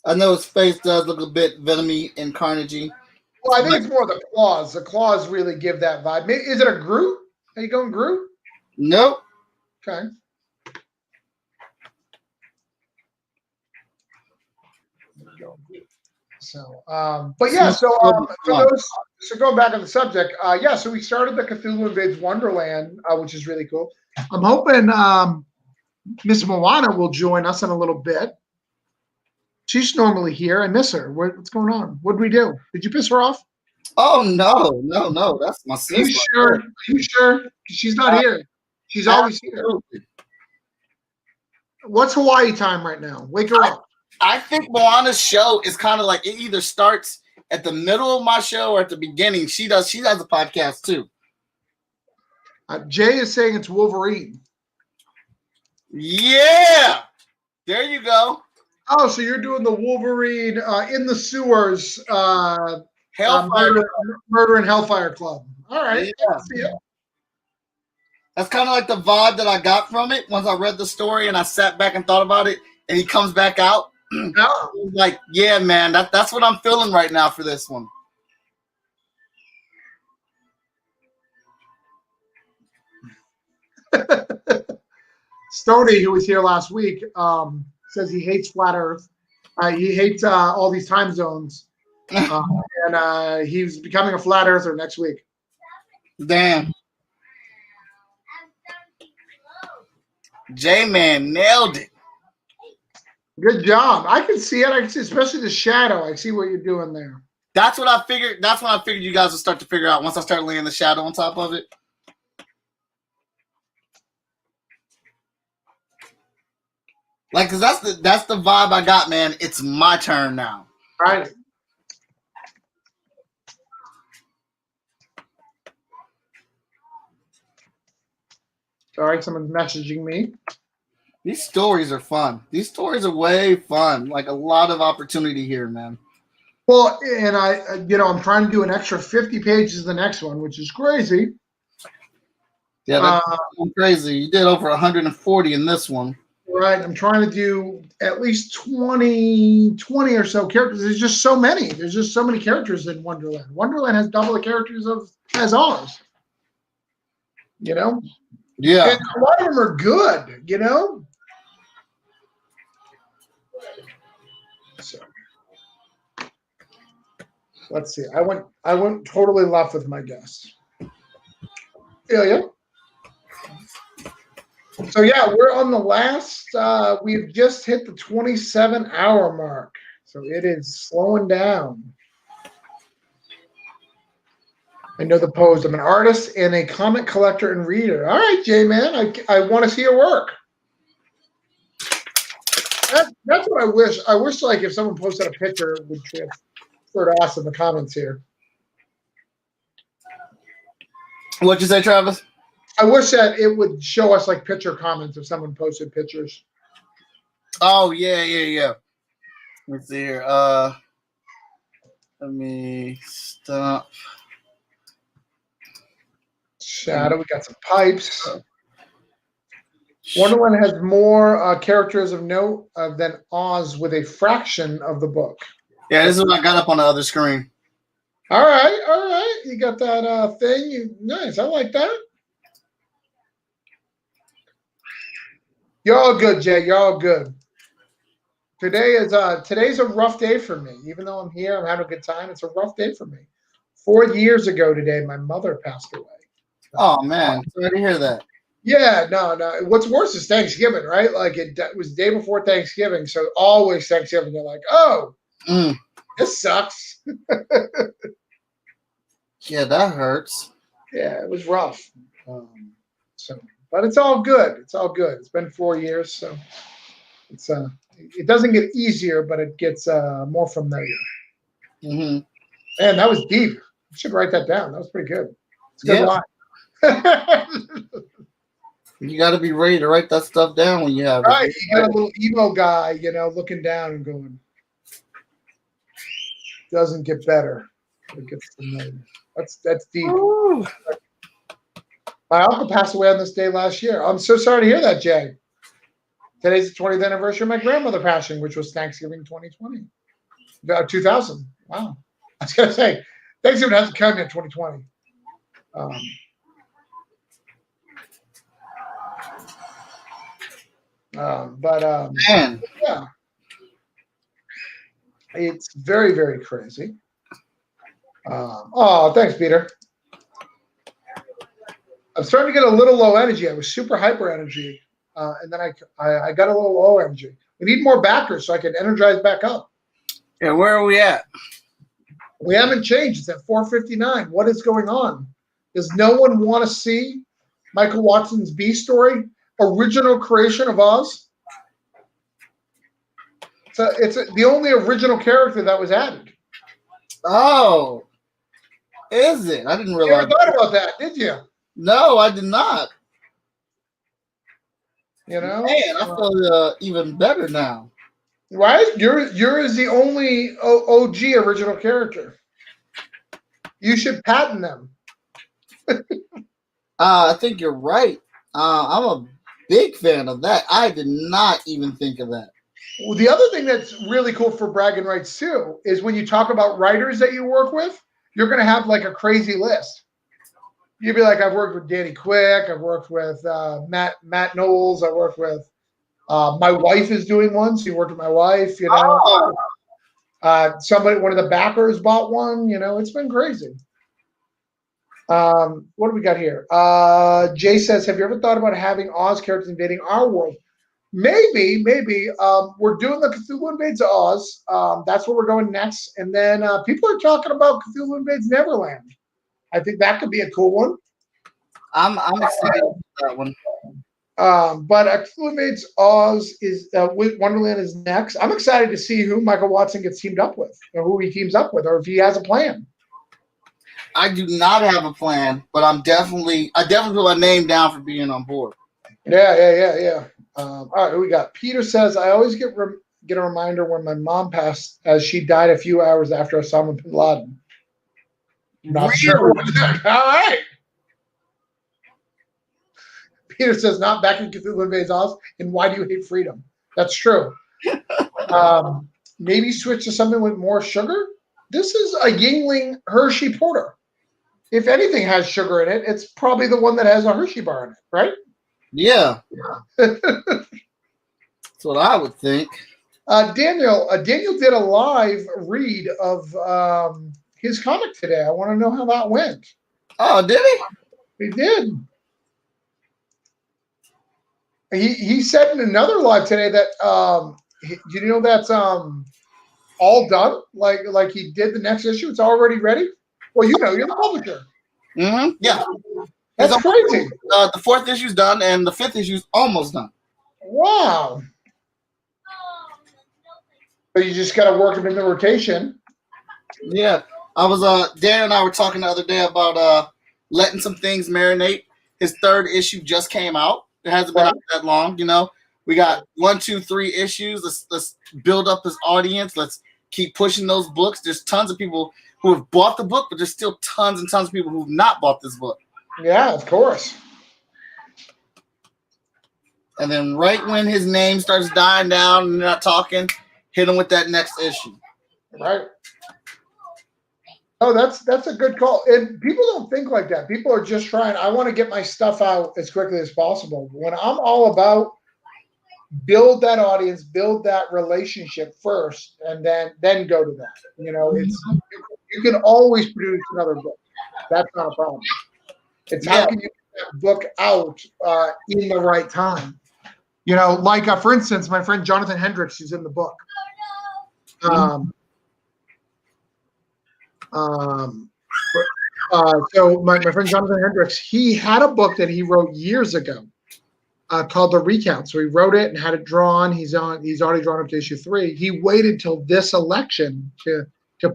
Speaker 1: I know his face does look a bit Venomy and Carnagey.
Speaker 3: Well, I think it's more the claws. The claws really give that vibe. Is it a Groot? Are you going Groot?
Speaker 1: Nope.
Speaker 3: Okay. So, but yeah, so going back on the subject, so we started the Cthulhu Invades Wonderland, which is really cool. I'm hoping Miss Moana will join us in a little bit. She's normally here. I miss her. What's going on? What did we do? Did you piss her off?
Speaker 1: Oh no. That's my sister.
Speaker 3: Are you sure? Are you sure? She's not here. She's always here. What's Hawaii time right now? Wake her up.
Speaker 1: I think Moana's show is kind of like it either starts at the middle of my show or at the beginning. She has a podcast too.
Speaker 3: Jay is saying it's Wolverine.
Speaker 1: Yeah. There you go.
Speaker 3: Oh, so you're doing the Wolverine in the sewers
Speaker 1: Hellfire
Speaker 3: Murder and Hellfire Club. All right.
Speaker 1: Yeah. That's kind of like the vibe that I got from it once I read the story and I sat back and thought about it and he comes back out. Like, yeah, man, that's what I'm feeling right now for this one.
Speaker 3: Stoney, who was here last week, says he hates flat Earth. He hates all these time zones. And he's becoming a flat earther next week.
Speaker 1: Damn. J-Man nailed it.
Speaker 3: Good job. I can see it. I can see, especially the shadow. I see what you're doing there.
Speaker 1: That's what I figured. That's when I figured you guys would start to figure out once I start laying the shadow on top of it. Like, cause that's the vibe I got, man. It's my turn now.
Speaker 3: All right. Sorry, someone's messaging me.
Speaker 1: These stories are fun. These stories are way fun. Like a lot of opportunity here, man.
Speaker 3: Well, and I'm trying to do an extra 50 pages the next one, which is crazy.
Speaker 1: Yeah, that's crazy. You did over 140 in this one.
Speaker 3: Right. I'm trying to do at least 20 or so characters. There's just so many. There's just so many characters in Wonderland. Wonderland has double the characters as ours. You know?
Speaker 1: Yeah.
Speaker 3: And a lot of them are good, you know? So let's see. I went totally left with my guess. Yeah. So yeah, we're on the last. We've just hit the 27-hour mark, so it is slowing down. I know the pose. I'm an artist and a comic collector and reader. All right, Jay, man. I want to see your work. That's what I wish. I wish, like, if someone posted a picture, it would transfer to us in the comments here.
Speaker 1: What'd you say, Travis?
Speaker 3: I wish that it would show us, like, picture comments if someone posted pictures.
Speaker 1: Oh, yeah. Let's see here. Let me stop.
Speaker 3: Shadow, we got some pipes. Wonderland has more characters of note than Oz with a fraction of the book.
Speaker 1: Yeah, this is what I got up on the other screen.
Speaker 3: All right. You got that thing. Nice. I like that. You're all good, Jay. You're all good. Today's a rough day for me. Even though I'm here, I'm having a good time. It's a rough day for me. 4 years ago today, my mother passed away.
Speaker 1: Oh man, sorry to hear that.
Speaker 3: Yeah, no. What's worse is Thanksgiving, right? Like it was the day before Thanksgiving, so always Thanksgiving. You're like, oh, this sucks.
Speaker 1: Yeah, that hurts.
Speaker 3: Yeah, it was rough. But it's all good. It's all good. It's been 4 years, so it's it doesn't get easier, but it gets more familiar.
Speaker 1: Mm-hmm.
Speaker 3: Man, that was deep. You should write that down. That was pretty good. It's a good line.
Speaker 1: You got to be ready to write that stuff down when you have
Speaker 3: right.
Speaker 1: it.
Speaker 3: You got a little emo guy, looking down and going, doesn't get better. It gets familiar. That's deep.
Speaker 1: Ooh.
Speaker 3: My uncle passed away on this day last year. I'm so sorry to hear that, Jay. Today's the 20th anniversary of my grandmother passing, which was Thanksgiving 2020. 2000. Wow. I was going to say, Thanksgiving hasn't come yet 2020.
Speaker 1: Man.
Speaker 3: Yeah. It's very, very crazy. Thanks, Peter. I'm starting to get a little low energy. I was super hyper energy, and then I got a little low energy. We need more backers so I can energize back up.
Speaker 1: Yeah, where are we at?
Speaker 3: We haven't changed. It's at 4:59. What is going on? Does no one want to see Michael Watson's B story, original creation of Oz? So it's the only original character that was added.
Speaker 1: Oh, is it? I didn't
Speaker 3: You
Speaker 1: realize.
Speaker 3: never thought about that, did you?
Speaker 1: No, I did not.
Speaker 3: Man,
Speaker 1: I feel even better now.
Speaker 3: Right? You're is the only OG original character. You should patent them.
Speaker 1: I think you're right. I'm a big fan of that. I did not even think of that.
Speaker 3: Well, the other thing that's really cool for bragging rights too is when you talk about writers that you work with, you're going to have like a crazy list. You'd be like, I've worked with Danny Quick, I've worked with Matt Knowles, I worked with my wife is doing one, so you worked with my wife, one of the backers bought one, it's been crazy. What do we got here? Jay says, have you ever thought about having Oz characters invading our world? Maybe. We're doing the Cthulhu Invades Oz. That's where we're going next. And then people are talking about Cthulhu Invades Neverland. I think that could be a cool one.
Speaker 1: I'm excited for that one.
Speaker 3: But Cthulhu Invades Oz is Wonderland is next. I'm excited to see who Michael Watson gets teamed up with, or who he teams up with, or if he has a plan.
Speaker 1: I do not have a plan, but I definitely put my name down for being on board.
Speaker 3: Yeah. All right, we got Peter says, I always get a reminder when my mom passed, as she died a few hours after Osama bin Laden. Not sure. All right. Peter says, not back in Cthulhu Invades Oz, and why do you hate freedom? That's true. Maybe switch to something with more sugar. This is a Yingling Hershey Porter. If anything has sugar in it, it's probably the one that has a Hershey bar in it, right?
Speaker 1: Yeah. That's what I would think.
Speaker 3: Daniel did a live read of his comic today. I want to know how that went.
Speaker 1: Oh, did he?
Speaker 3: He did. He said in another live today that that's all done. Like he did the next issue. It's already ready. Well, you're the publisher.
Speaker 1: Mm-hmm. Yeah.
Speaker 3: That's crazy.
Speaker 1: The 4th issue's done, and the 5th issue's almost done.
Speaker 3: Wow. So you just got to work them in the rotation.
Speaker 1: Yeah. I was Dan and I were talking the other day about letting some things marinate. His 3rd issue just came out. It hasn't been out that long, you know. We got 1, 2, 3 issues. Let's build up his audience. Let's keep pushing those books. There's tons of people who have bought the book, but there's still tons and tons of people who've not bought this book.
Speaker 3: Yeah, of course.
Speaker 1: And then right when his name starts dying down and not talking, hit him with that next issue.
Speaker 3: Right. Oh, that's a good call. And people don't think like that. People are just trying, I want to get my stuff out as quickly as possible. When I'm all about build that audience, build that relationship first, and then go to that. You know, it's you can always produce another book. That's not a problem. It's how can you get that book out in the right time? You know, like for instance, my friend Jonathan Hendricks is in the book. So my friend Jonathan Hendricks, he had a book that he wrote years ago called The Recount. So he wrote it and had it drawn. He's already drawn up to issue 3. He waited till this election to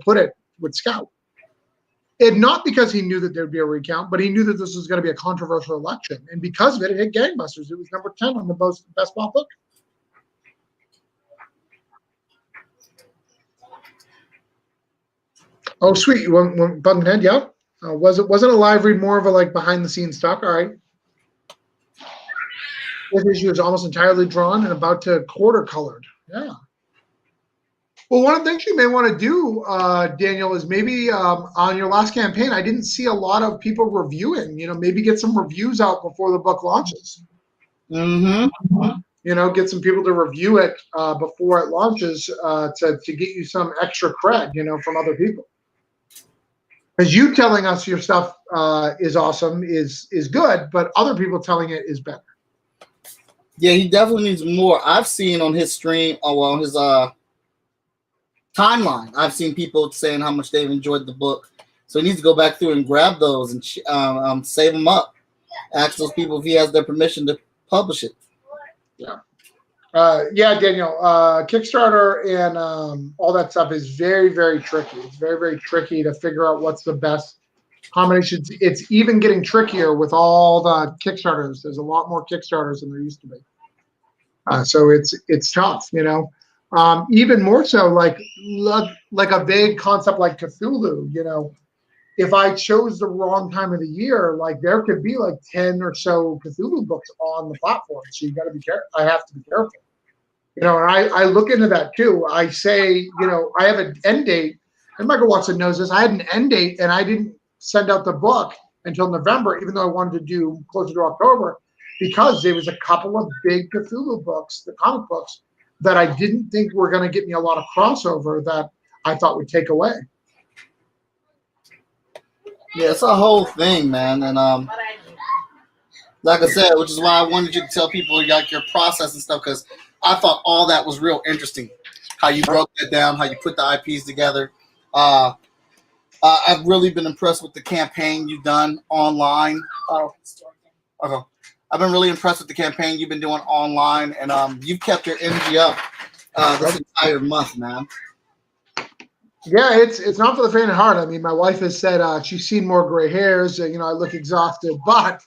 Speaker 3: put it with Scout. And not because he knew that there'd be a recount, but he knew that this was going to be a controversial election. And because of it, it hit gangbusters. It was number 10 on the best bought book. Oh, sweet. You want Bunk Head? Yeah. Wasn't a live read, more of a like behind the scenes talk. All right. This issue is almost entirely drawn and about to quarter colored. Yeah. Well, one of the things you may want to do, Daniel, is maybe on your last campaign, I didn't see a lot of people reviewing. You know, maybe get some reviews out before the book launches.
Speaker 1: Mm-hmm.
Speaker 3: You know, get some people to review it before it launches to get you some extra cred, you know, from other people. Because you telling us your stuff is awesome is good, but other people telling it is better.
Speaker 1: Yeah, he definitely needs more. I've seen on his stream, on his timeline, I've seen people saying how much they've enjoyed the book. So he needs to go back through and grab those and save them up. Ask those people if he has their permission to publish it.
Speaker 3: Yeah. Yeah, Daniel, Kickstarter and all that stuff is very, very tricky. It's very, very tricky to figure out what's the best combinations. It's even getting trickier with all the Kickstarters. There's a lot more Kickstarters than there used to be. So it's tough, you know. Even more so, like a vague concept like Cthulhu, you know, if I chose the wrong time of the year, like there could be like 10 or so Cthulhu books on the platform. So you got to be careful. I have to be careful. You know, and I look into that too. I say, you know, I have an end date, and Michael Watson knows this. I had an end date, and I didn't send out the book until November, even though I wanted to do closer to October, because there was a couple of big Cthulhu books, the comic books, that I didn't think were going to get me a lot of crossover that I thought would take away.
Speaker 1: Yeah, it's a whole thing, man. And like I said, which is why I wanted you to tell people like your process and stuff, because I thought all that was real interesting. How you broke that down, how you put the IPs together. I've really been impressed with the campaign you've done online. Okay. I've been really impressed with the campaign you've been doing online, and you've kept your energy up this entire month, man.
Speaker 3: Yeah, it's not for the faint of heart. I mean, my wife has said she's seen more gray hairs. You know, I look exhausted, but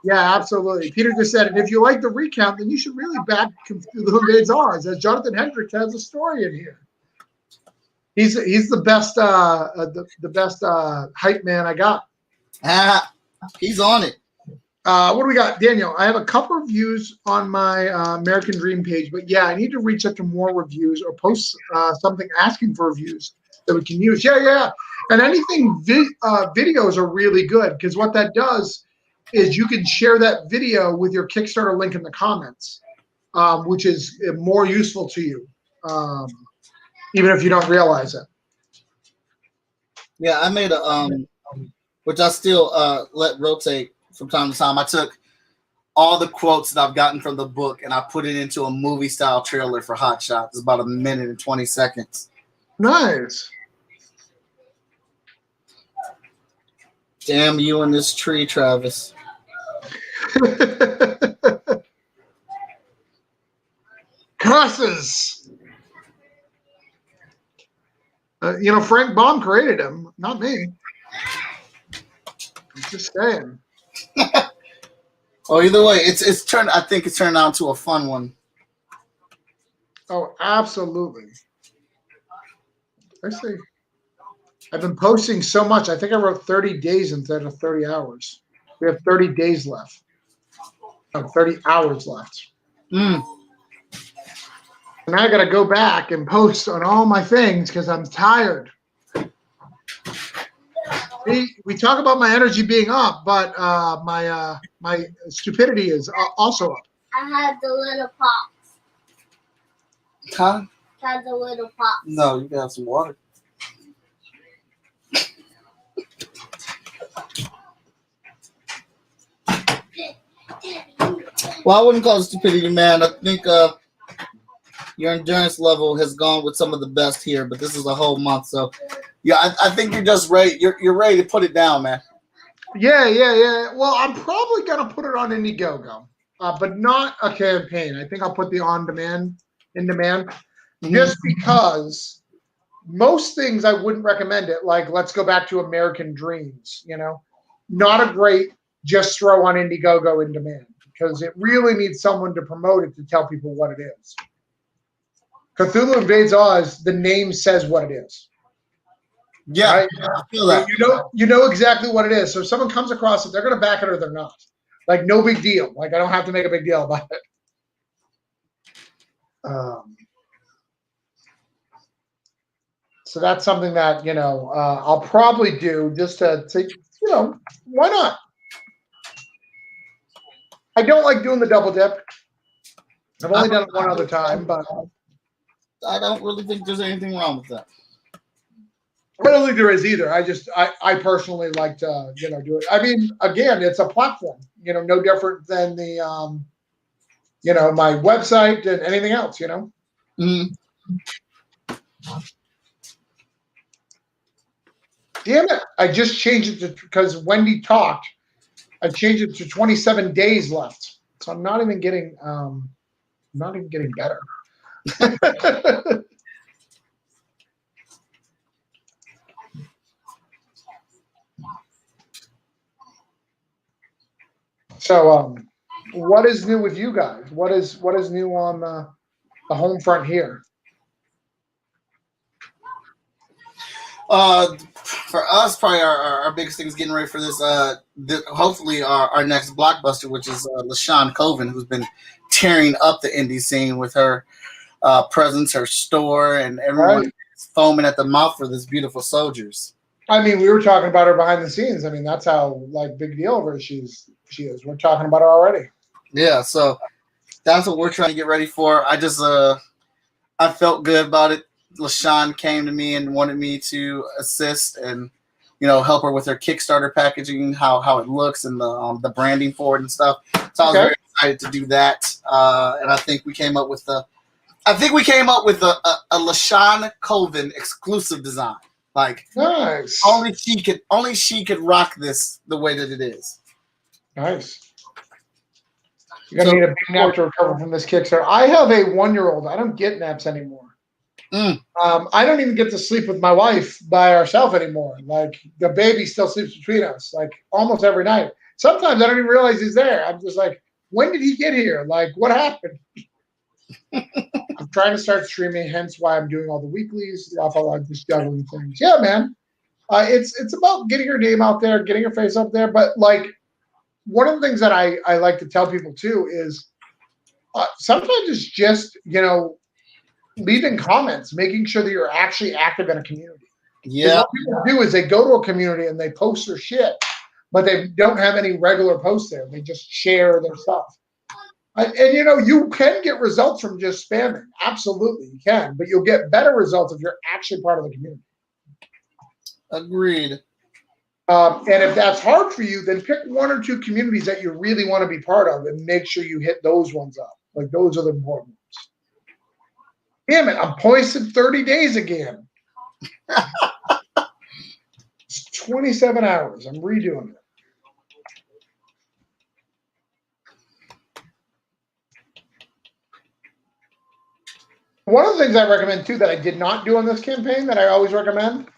Speaker 3: yeah, absolutely. Peter just said, and if you like the recount, then you should really back Cthulhu Invades Ours, as Jonathan Hendricks has a story in here. He's the best the best hype man I got.
Speaker 1: He's on it.
Speaker 3: What do we got, Daniel? I have a couple reviews on my American Dream page, but yeah, I need to reach out to more reviews or post something asking for reviews that we can use. Yeah. And anything videos are really good, because what that does is you can share that video with your Kickstarter link in the comments, which is more useful to you, even if you don't realize it.
Speaker 1: Yeah, I made a which I still let rotate from time to time. I took all the quotes that I've gotten from the book and I put it into a movie style trailer for Hot Shot. It's about 1 minute and 20 seconds.
Speaker 3: Nice.
Speaker 1: Damn you and this tree, Travis.
Speaker 3: Curses. Frank Baum created him, not me. I'm just saying.
Speaker 1: Oh, either way, it's turned. I think it's turned out to a fun one.
Speaker 3: Oh, absolutely. I see. I've been posting so much. I think I wrote 30 days instead of 30 hours. We have 30 days left. No, 30 hours left.
Speaker 1: Mm.
Speaker 3: And I got to go back and post on all my things because I'm tired. We talk about my energy being up, but my stupidity is also up.
Speaker 4: I had the little pops.
Speaker 1: Huh?
Speaker 4: I had the little pops.
Speaker 1: No, you can have some water. Well, I wouldn't call it stupidity, man. I think your endurance level has gone with some of the best here, but this is a whole month, so yeah, I think you're just ready. You're ready to put it down, man.
Speaker 3: Yeah. Well, I'm probably gonna put it on Indiegogo, but not a campaign. I think I'll put the in demand, just because most things I wouldn't recommend it. Like, let's go back to American Dreams. Not a great just throw on Indiegogo in demand because it really needs someone to promote it to tell people what it is. Cthulhu Invades Oz, the name says what it is.
Speaker 1: Yeah,
Speaker 3: right?
Speaker 1: I feel that.
Speaker 3: You know exactly what it is. So if someone comes across it, they're going to back it or they're not. Like, no big deal. Like, I don't have to make a big deal about it. So that's something that, I'll probably do just to why not? I don't like doing the double dip. I've only done it one other time, but
Speaker 1: I don't really think there's anything wrong with that.
Speaker 3: I don't think there is either. I personally like to, do it. I mean, again, it's a platform, no different than the, my website and anything else,
Speaker 1: Mm-hmm.
Speaker 3: Damn it. I just changed it because Wendy talked. I changed it to 27 days left. So I'm not even getting better. So what is new with you guys? What is new on the home front here?
Speaker 1: For us, probably our biggest thing is getting ready for this. Hopefully, our next blockbuster, which is LaShawn Coven, who's been tearing up the indie scene with her presence, her store, and everyone is foaming at the mouth for this beautiful Soldiers.
Speaker 3: I mean, we were talking about her behind the scenes. I mean, that's how big deal over she is. We're talking about her already.
Speaker 1: Yeah, so that's what we're trying to get ready for. I just I felt good about it. LaShawn came to me and wanted me to assist and help her with her Kickstarter packaging, how it looks and the branding for it and stuff. So I was very excited to do that, and I think we came up with a LaShawn Coven exclusive design. Like,
Speaker 3: nice.
Speaker 1: Only she could rock this the way that it is.
Speaker 3: Nice. You're gonna need a big nap to recover from this Kickstarter. I have a 1-year-old. I don't get naps anymore. I don't even get to sleep with my wife by ourselves anymore. Like, the baby still sleeps between us, like, almost every night. Sometimes I don't even realize he's there. I'm just like, when did he get here? Like, what happened? I'm trying to start streaming, hence why I'm doing all the weeklies. I'm just juggling things. Yeah, man. It's about getting your name out there, getting your face up there. But, like, one of the things that I like to tell people too is sometimes it's just, leaving comments, making sure that you're actually active in a community.
Speaker 1: Yeah.
Speaker 3: What people do is they go to a community and they post their shit, but they don't have any regular posts there. They just share their stuff. And you can get results from just spamming. Absolutely, you can. But you'll get better results if you're actually part of the community.
Speaker 1: Agreed.
Speaker 3: And if that's hard for you, then pick 1 or 2 communities that you really want to be part of and make sure you hit those ones up. Like, those are the important ones. Damn it, I'm poised 30 days again. It's 27 hours. I'm redoing it. One of the things I recommend too that I did not do on this campaign that I always recommend,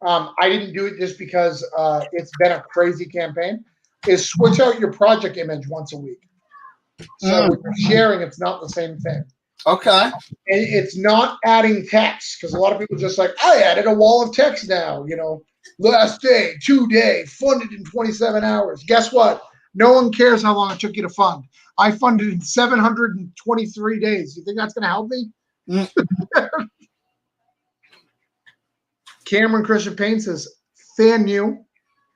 Speaker 3: I didn't do it just because it's been a crazy campaign, is switch out your project image once a week. So when you're sharing, it's not the same thing.
Speaker 1: Okay.
Speaker 3: And it's not adding text because a lot of people just like, I added a wall of text now, you know, last day, 2 day, funded in 27 hours. Guess what? No one cares how long it took you to fund. I funded in 723 days. You think that's going to help me? Cameron Christian Payne says, "Than you."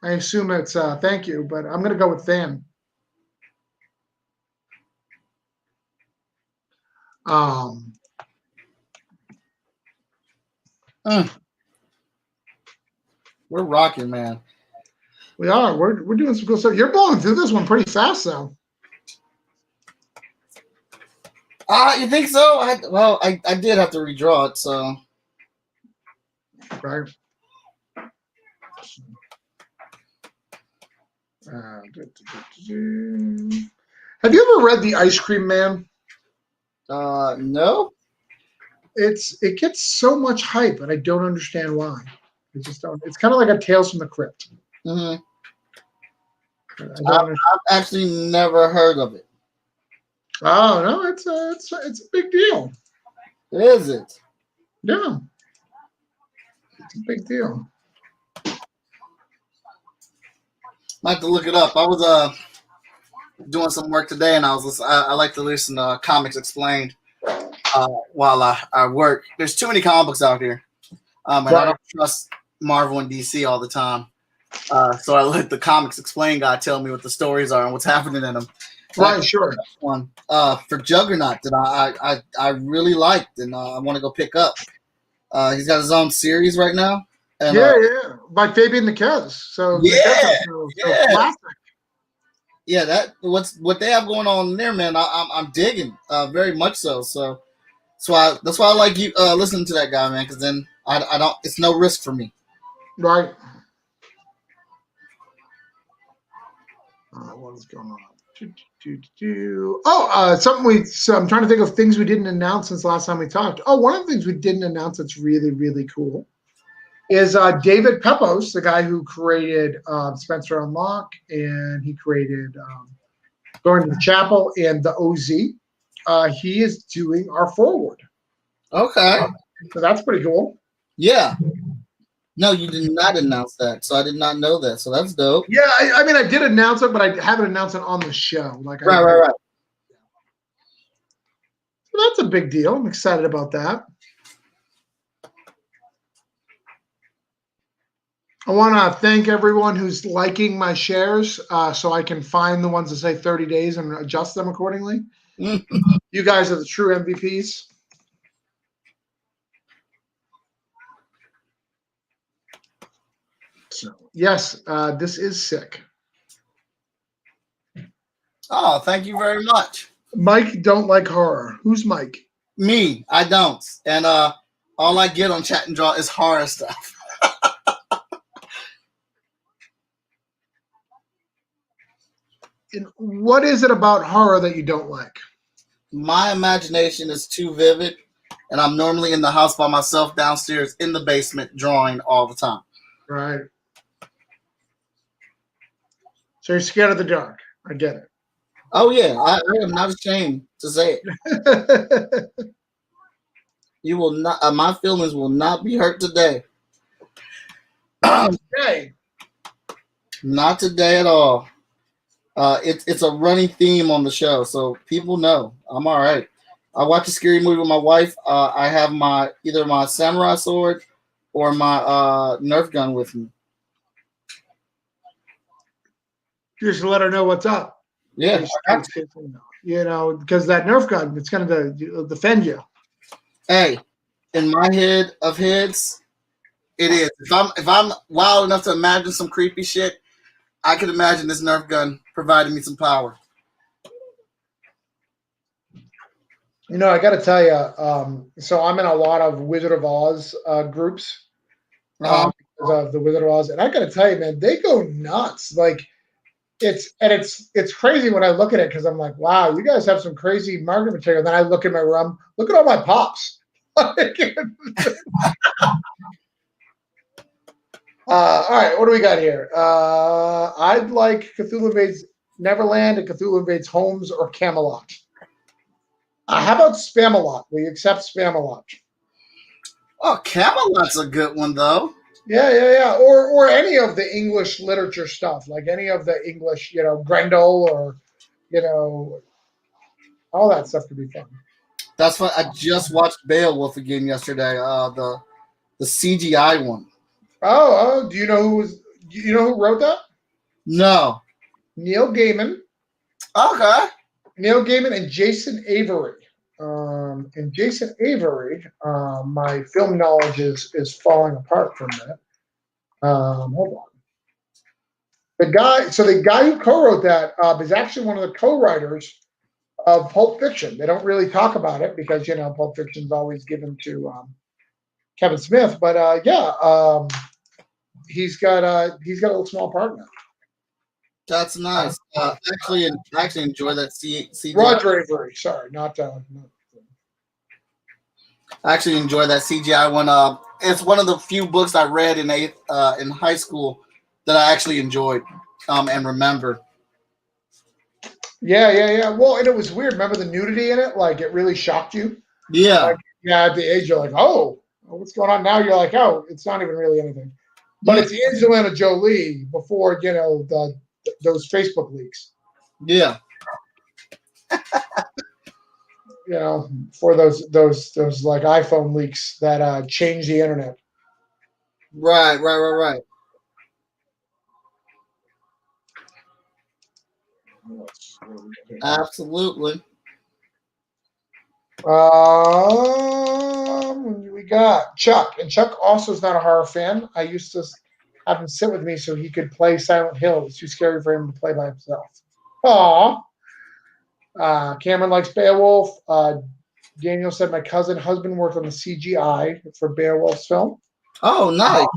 Speaker 3: I assume it's thank you, but I'm going to go with than.
Speaker 1: We're rocking, man.
Speaker 3: We are. We're doing some cool stuff. You're blowing through this one pretty fast, though.
Speaker 1: You think so? I did have to redraw it, so.
Speaker 3: Right. Have you ever read The Ice Cream Man?
Speaker 1: No.
Speaker 3: It gets so much hype, and I don't understand why. I just don't. It's kind of like a Tales from the Crypt.
Speaker 1: Mm-hmm.
Speaker 3: I've
Speaker 1: actually never heard of it.
Speaker 3: Oh no, it's a big deal.
Speaker 1: Is it?
Speaker 3: Yeah, it's a big deal.
Speaker 1: I have to look it up. I was doing some work today, and I like to listen to Comics Explained while I work. There's too many comic books out here, and I don't trust Marvel and DC all the time. So I let the Comics Explained guy tell me what the stories are and what's happening in them.
Speaker 3: Right, sure.
Speaker 1: One for Juggernaut that I really liked and I want to go pick up. He's got his own series right now. And,
Speaker 3: yeah, by Fabian Niquez. So classic.
Speaker 1: Yeah, what they have going on there, man. I'm digging very much so. So that's why I like you listening to that guy, man. Because then I don't. It's no risk for me.
Speaker 3: Right. What is going on? Something So I'm trying to think of things we didn't announce since the last time we talked. Oh, one of the things we didn't announce that's really, really cool is David Pepos, the guy who created Spencer Unlock, and he created Going to the Chapel and the OZ. He is doing our forward.
Speaker 1: Okay.
Speaker 3: So that's pretty cool.
Speaker 1: Yeah. No, you did not announce that, so I did not know that. So that's dope.
Speaker 3: Yeah, I mean, I did announce it, but I haven't announced it on the show.
Speaker 1: Right.
Speaker 3: So that's a big deal. I'm excited about that. I want to thank everyone who's liking my shares so I can find the ones that say 30 days and adjust them accordingly. You guys are the true MVPs. So, yes, this is sick.
Speaker 1: Oh, thank you very much.
Speaker 3: Mike don't like horror. Who's Mike?
Speaker 1: Me, I don't. And all I get on Chat and Draw is horror stuff.
Speaker 3: And what is it about horror that you don't like?
Speaker 1: My imagination is too vivid, and I'm normally in the house by myself downstairs in the basement drawing all the time.
Speaker 3: Right. So you're scared of the dark. I get it.
Speaker 1: Oh, yeah. I am not ashamed to say it. You will not. My feelings will not be hurt today.
Speaker 3: Okay.
Speaker 1: Not today at all. It's a running theme on the show, so people know I'm all right. I watch a scary movie with my wife. I have either my samurai sword or my Nerf gun with me.
Speaker 3: Just let her know what's up.
Speaker 1: Yeah,
Speaker 3: you know, because that Nerf gun, it's going to defend you.
Speaker 1: Hey, in my head of heads, it is. If I'm wild enough to imagine some creepy shit, I could imagine this Nerf gun providing me some power.
Speaker 3: You know, I got to tell you, so I'm in a lot of Wizard of Oz groups of the Wizard of Oz, and I got to tell you, man, they go nuts. Like it's crazy when I look at it because I'm like, wow, you guys have some crazy marketing material. Then I look at my room, look at all my pops. All right, what do we got here? I'd like Cthulhu Invades Neverland and Cthulhu Invades Homes or Camelot. How about Spamalot? We accept Spamalot.
Speaker 1: Oh, Camelot's a good one though.
Speaker 3: Yeah. Or any of the English literature stuff, like any of the English, Grendel or, all that stuff could be fun.
Speaker 1: That's fun. I just watched Beowulf again yesterday. The CGI one.
Speaker 3: Oh, do you know who wrote that?
Speaker 1: No.
Speaker 3: Neil Gaiman.
Speaker 1: Okay.
Speaker 3: Neil Gaiman and Jason Avery. And Jason Avery, my film knowledge is falling apart from that. Hold on. The guy who co-wrote that is actually one of the co-writers of Pulp Fiction. They don't really talk about it because Pulp Fiction is always given to Kevin Smith. But he's got a little small part in it.
Speaker 1: That's nice. Actually enjoy that.
Speaker 3: Roger Avery. Sorry, not.
Speaker 1: I actually enjoy that CGI one. It's one of the few books I read in high school that I actually enjoyed and remember.
Speaker 3: Yeah. Well, and it was weird. Remember the nudity in it? Like, it really shocked you?
Speaker 1: Yeah.
Speaker 3: At the age, you're like, oh, what's going on now? You're like, oh, it's not even really anything. But it's Angelina Jolie before, those Facebook leaks.
Speaker 1: Yeah.
Speaker 3: For those like iPhone leaks that changed the internet.
Speaker 1: Right. Absolutely.
Speaker 3: We got Chuck, and Chuck also is not a horror fan. I used to have him sit with me so he could play Silent Hill. It's too scary for him to play by himself. Aw. Cameron likes Beowulf. Daniel said my husband worked on the CGI for Beowulf's film.
Speaker 1: Oh, nice.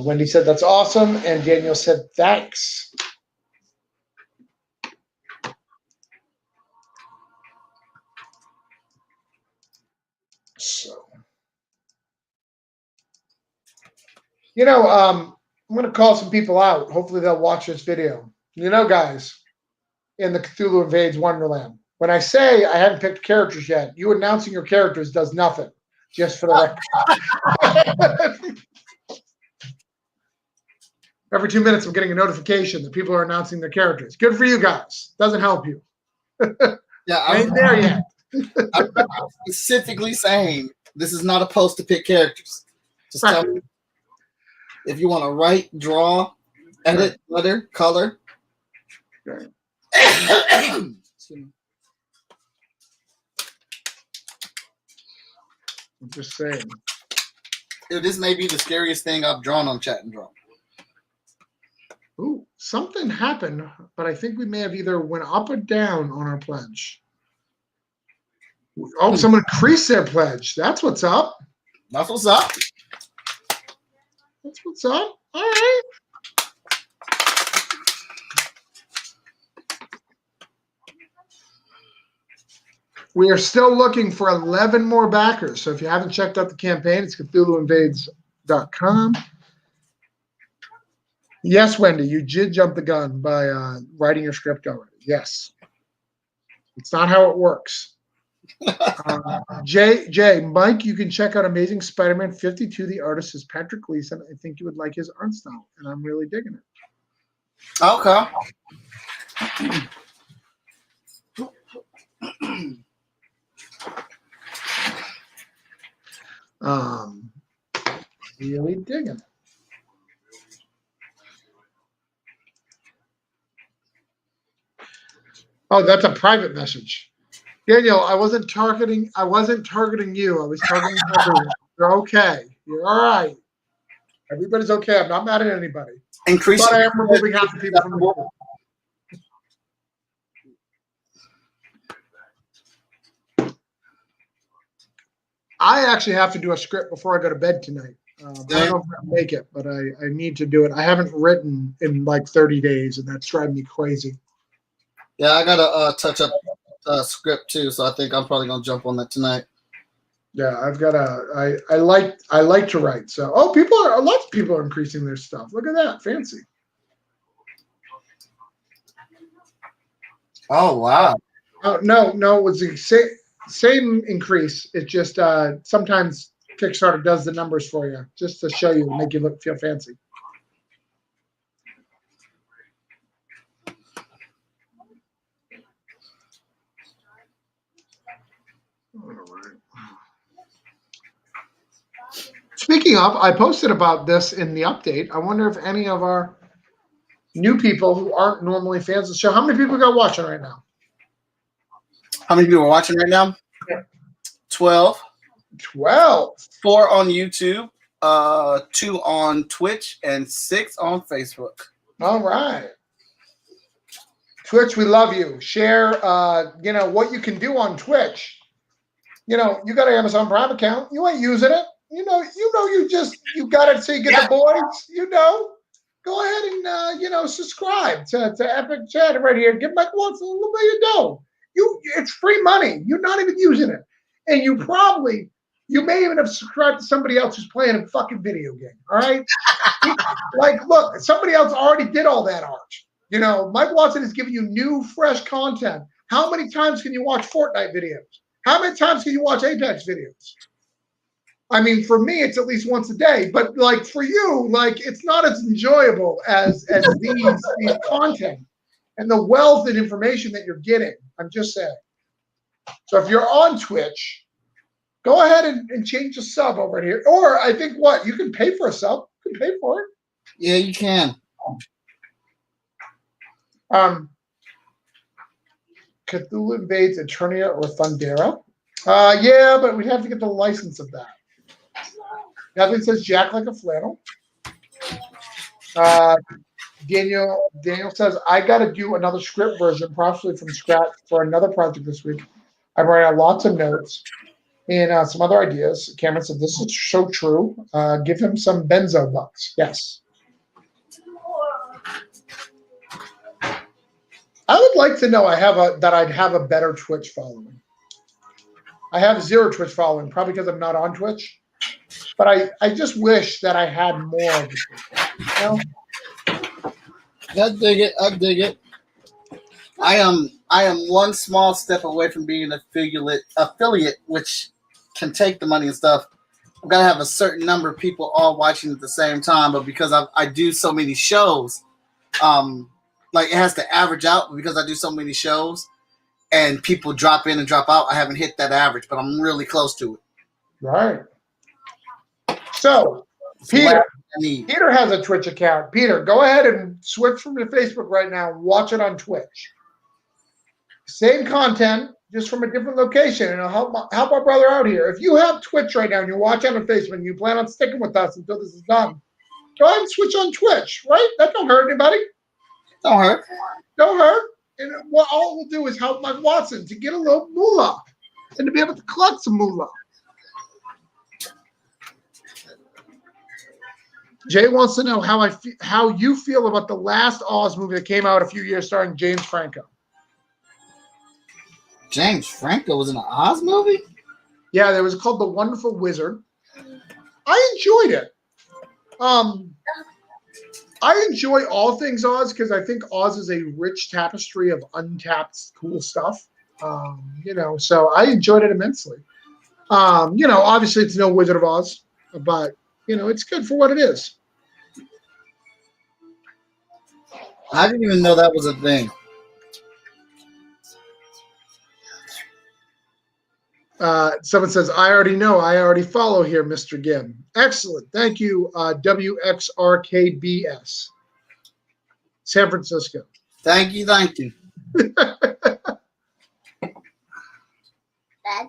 Speaker 3: Wendy said that's awesome, and Daniel said thanks. So, I'm going to call some people out. Hopefully they'll watch this video. Guys, in the Cthulhu Invades Wonderland, when I say I haven't picked characters yet, you announcing your characters does nothing. Just for the record. Every 2 minutes, I'm getting a notification that people are announcing their characters. Good for you guys. Doesn't help you.
Speaker 1: Yeah,
Speaker 3: I ain't there yet.
Speaker 1: I'm specifically saying this is not a post to pick characters. Just tell me if you want to write, draw, edit, letter, color.
Speaker 3: Right. I'm just saying.
Speaker 1: Dude, this may be the scariest thing I've drawn on Chat and Draw.
Speaker 3: Ooh, something happened, but I think we may have either went up or down on our pledge. Oh, someone increased their pledge. That's what's up.
Speaker 1: That's what's up.
Speaker 3: That's what's up. All right. We are still looking for 11 more backers. So if you haven't checked out the campaign, it's CthulhuInvades.com. Yes, Wendy, you did jump the gun by writing your script already. Yes. It's not how it works. Mike, you can check out Amazing Spider-Man 52. The artist is Patrick Gleason. I think you would like his art style, and I'm really digging it.
Speaker 1: Okay.
Speaker 3: Really digging it. Oh, that's a private message. Daniel, I wasn't targeting you. I was targeting everyone. You're okay. You're all right. Everybody's okay. I'm not mad at anybody.
Speaker 1: Increase.
Speaker 3: But I am removing half the people from the group. I actually have to do a script before I go to bed tonight. I don't know if I'll make it, but I need to do it. I haven't written in like 30 days, and that's driving me crazy.
Speaker 1: Yeah, I gotta touch up script too, so I think I'm probably gonna jump on that tonight.
Speaker 3: Yeah, I've got a. I like to write. So, lots of people are increasing their stuff. Look at that, fancy.
Speaker 1: Oh wow!
Speaker 3: Oh no, it was the same increase. It's just sometimes Kickstarter does the numbers for you just to show you and make you feel fancy. All right. Speaking of, I posted about this in the update. I wonder if any of our new people who aren't normally fans of the show, how many people got watching right now?
Speaker 1: How many people are watching right now?
Speaker 3: Yeah.
Speaker 1: 12.
Speaker 3: 12.
Speaker 1: 4 on YouTube, 2 on Twitch, and 6 on Facebook.
Speaker 3: All right. Twitch, we love you. Share, what you can do on Twitch. You got an Amazon Prime account. You ain't using it. You got it so you get the boys. Go ahead and, subscribe to Epic Chat right here. Give Mike Watson a little bit of dough. It's free money. You're not even using it. And you may even have subscribed to somebody else who's playing a fucking video game. All right? Look, somebody else already did all that art. Mike Watson is giving you new, fresh content. How many times can you watch Fortnite videos? How many times can you watch Apex videos? I mean, for me, it's at least once a day. But for you, it's not as enjoyable as these content and the wealth and information that you're getting. I'm just saying. So if you're on Twitch, go ahead and change the sub over here. Or I think you can pay for a sub. You can pay for it.
Speaker 1: Yeah, you can.
Speaker 3: Cthulhu Invades Eternia or Thundera. Yeah, but we'd have to get the license of that. Nothing says Jack like a flannel. Daniel says, I got to do another script version, possibly from scratch, for another project this week. I'm writing out lots of notes and some other ideas. Cameron said, this is so true. Give him some benzo bucks. Yes. I would like to know I'd have a better Twitch following. I have 0 Twitch following, probably because I'm not on Twitch. But I just wish that I had more of it.
Speaker 1: I dig it. I am one small step away from being an affiliate, which can take the money and stuff. I've got to have a certain number of people all watching at the same time, but because I do so many shows, it has to average out. But because I do so many shows and people drop in and drop out, I haven't hit that average, but I'm really close to it.
Speaker 3: Right. So, Peter has a Twitch account. Peter, go ahead and switch from your Facebook right now and watch it on Twitch. Same content, just from a different location, and it'll help our brother out here. If you have Twitch right now and you're watching on Facebook and you plan on sticking with us until this is done, go ahead and switch on Twitch, right? That don't hurt anybody.
Speaker 1: Don't hurt.
Speaker 3: Don't hurt. And what all we'll do is help Mike Watson to get a little moolah and to be able to collect some moolah. Jay wants to know how you feel about the last Oz movie that came out a few years starring James Franco.
Speaker 1: James Franco was in an Oz movie?
Speaker 3: Yeah, there was called The Wonderful Wizard. I enjoyed it. I enjoy all things Oz because I think Oz is a rich tapestry of untapped cool stuff. So I enjoyed it immensely. Obviously it's no Wizard of Oz, but it's good for what it is.
Speaker 1: I didn't even know that was a thing.
Speaker 3: Someone says, I already know. I already follow here, Mr. Gibb. Excellent. Thank you, WXRKBS. San Francisco.
Speaker 1: Thank you.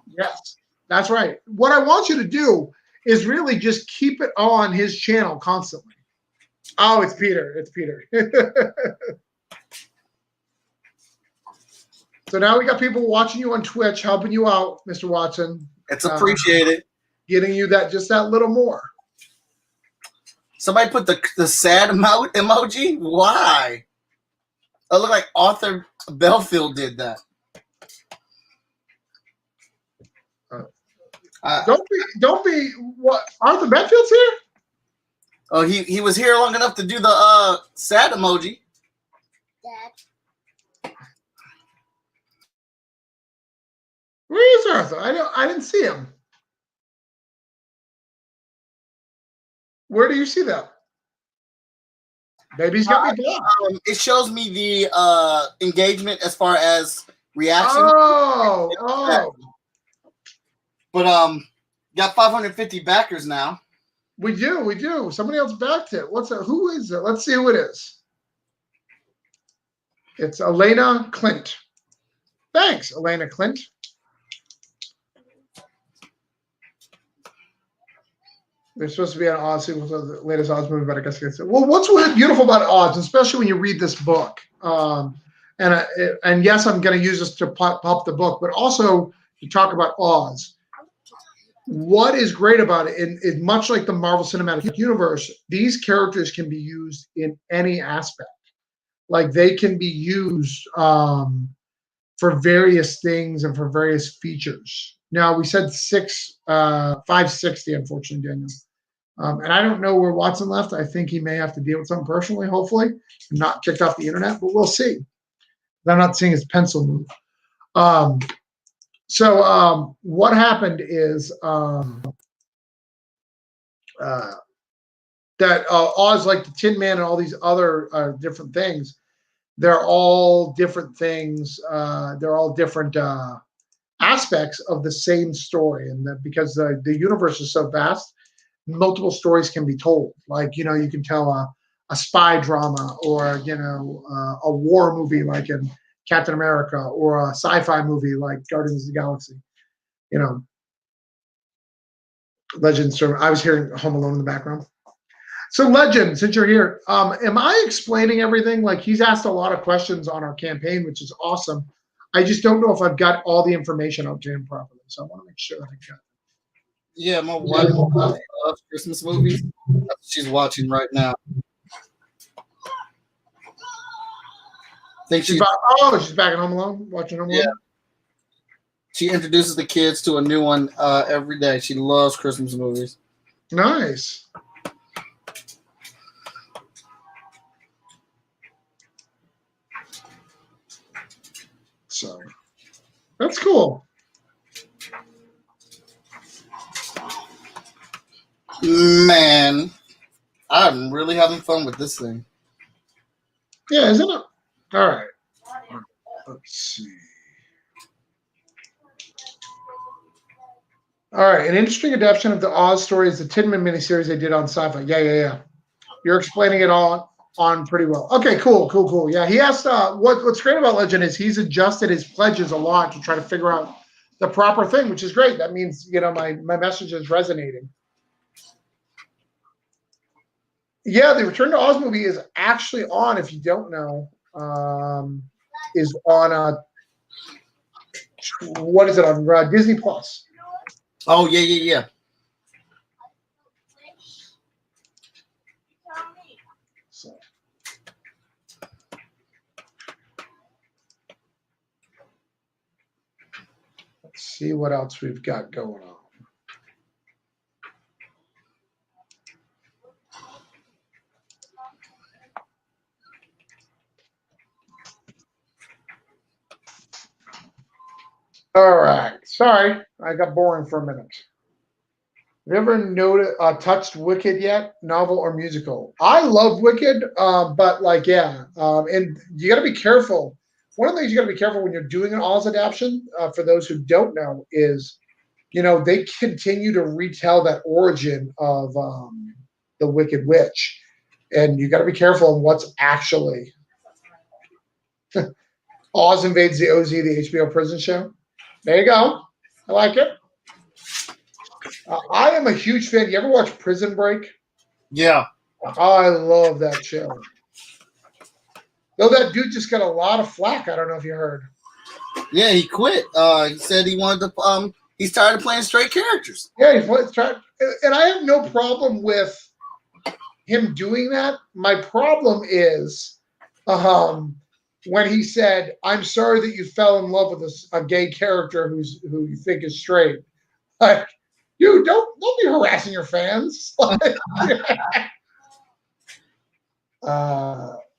Speaker 3: Yes, that's right. What I want you to do is really just keep it on his channel constantly. Oh, it's Peter. So now we got people watching you on Twitch, helping you out, Mr. Watson.
Speaker 1: It's appreciated.
Speaker 3: Getting you that little more.
Speaker 1: Somebody put the sad emoji. Why? It looked like Arthur Belfield did that.
Speaker 3: Don't be. What? Arthur Bedfield's here?
Speaker 1: Oh, he was here long enough to do the sad emoji.
Speaker 4: Dad.
Speaker 3: Where is Arthur? I didn't see him. Where do you see that? Maybe he's got me blocked.
Speaker 1: It shows me the engagement as far as reaction.
Speaker 3: Oh.
Speaker 1: But got 550 backers now.
Speaker 3: We do. Somebody else backed it. Who is it? Let's see who it is. It's Elena Clint. Thanks, Elena Clint. They're supposed to be on Oz sequel to the latest Oz movie, but I guess well, what's beautiful about Oz, especially when you read this book, and yes, I'm going to use this to pop the book, but also to talk about Oz. What is great about it, and much like the Marvel Cinematic Universe, these characters can be used in any aspect. Like they can be used for various things and for various features. Now we said 560, unfortunately, Daniel. And I don't know where Watson left. I think he may have to deal with something personally, hopefully, not kicked off the internet, but we'll see. I'm not seeing his pencil move. So what happened is that Oz, like the Tin Man and all these other different things, they're all different things. They're all different aspects of the same story, and that because the universe is so vast, multiple stories can be told. Like, you can tell a spy drama, or a war movie like in Captain America, or a sci-fi movie like Guardians of the Galaxy. Legends. I was hearing Home Alone in the background. So, Legend, since you're here, am I explaining everything? Like, he's asked a lot of questions on our campaign, which is awesome. I just don't know if I've got all the information out to him properly, so I want to make sure that I got it.
Speaker 1: Yeah, my wife loves Christmas movies. That's what she's watching right now.
Speaker 3: She's back at Home Alone, watching Home Alone?
Speaker 1: Yeah. She introduces the kids to a new one every day. She loves Christmas movies.
Speaker 3: Nice. So, that's cool.
Speaker 1: Man, I'm really having fun with this thing.
Speaker 3: Yeah, isn't it? All right. Let's see. All right. An interesting adaptation of the Oz story is the Tin Man miniseries they did on Sci-Fi. Yeah. You're explaining it all on pretty well. Okay, cool. Yeah, he asked what's great about Legend is he's adjusted his pledges a lot to try to figure out the proper thing, which is great. That means, my message is resonating. Yeah, the Return to Oz movie is actually on, if you don't know, is on what is it on Disney Plus?
Speaker 1: Oh yeah.
Speaker 3: So. Let's see what else we've got going on. All right. Sorry, I got boring for a minute. Have you ever touched Wicked yet? Novel or musical? I love Wicked, but and you got to be careful. One of the things you got to be careful when you're doing an Oz adaptation, for those who don't know, is, they continue to retell that origin of the Wicked Witch, and you got to be careful on what's actually Oz Invades the OZ, the HBO prison show. There you go. I like it. I am a huge fan. You ever watch Prison Break?
Speaker 1: Yeah.
Speaker 3: I love that show. Though that dude just got a lot of flack. I don't know if you heard.
Speaker 1: Yeah, he quit. He said he wanted to. He's tired of playing straight characters.
Speaker 3: Yeah, he's tried. And I have no problem with him doing that. My problem is when he said, "I'm sorry that you fell in love with a gay character who you think is straight." Like, dude, don't be harassing your fans.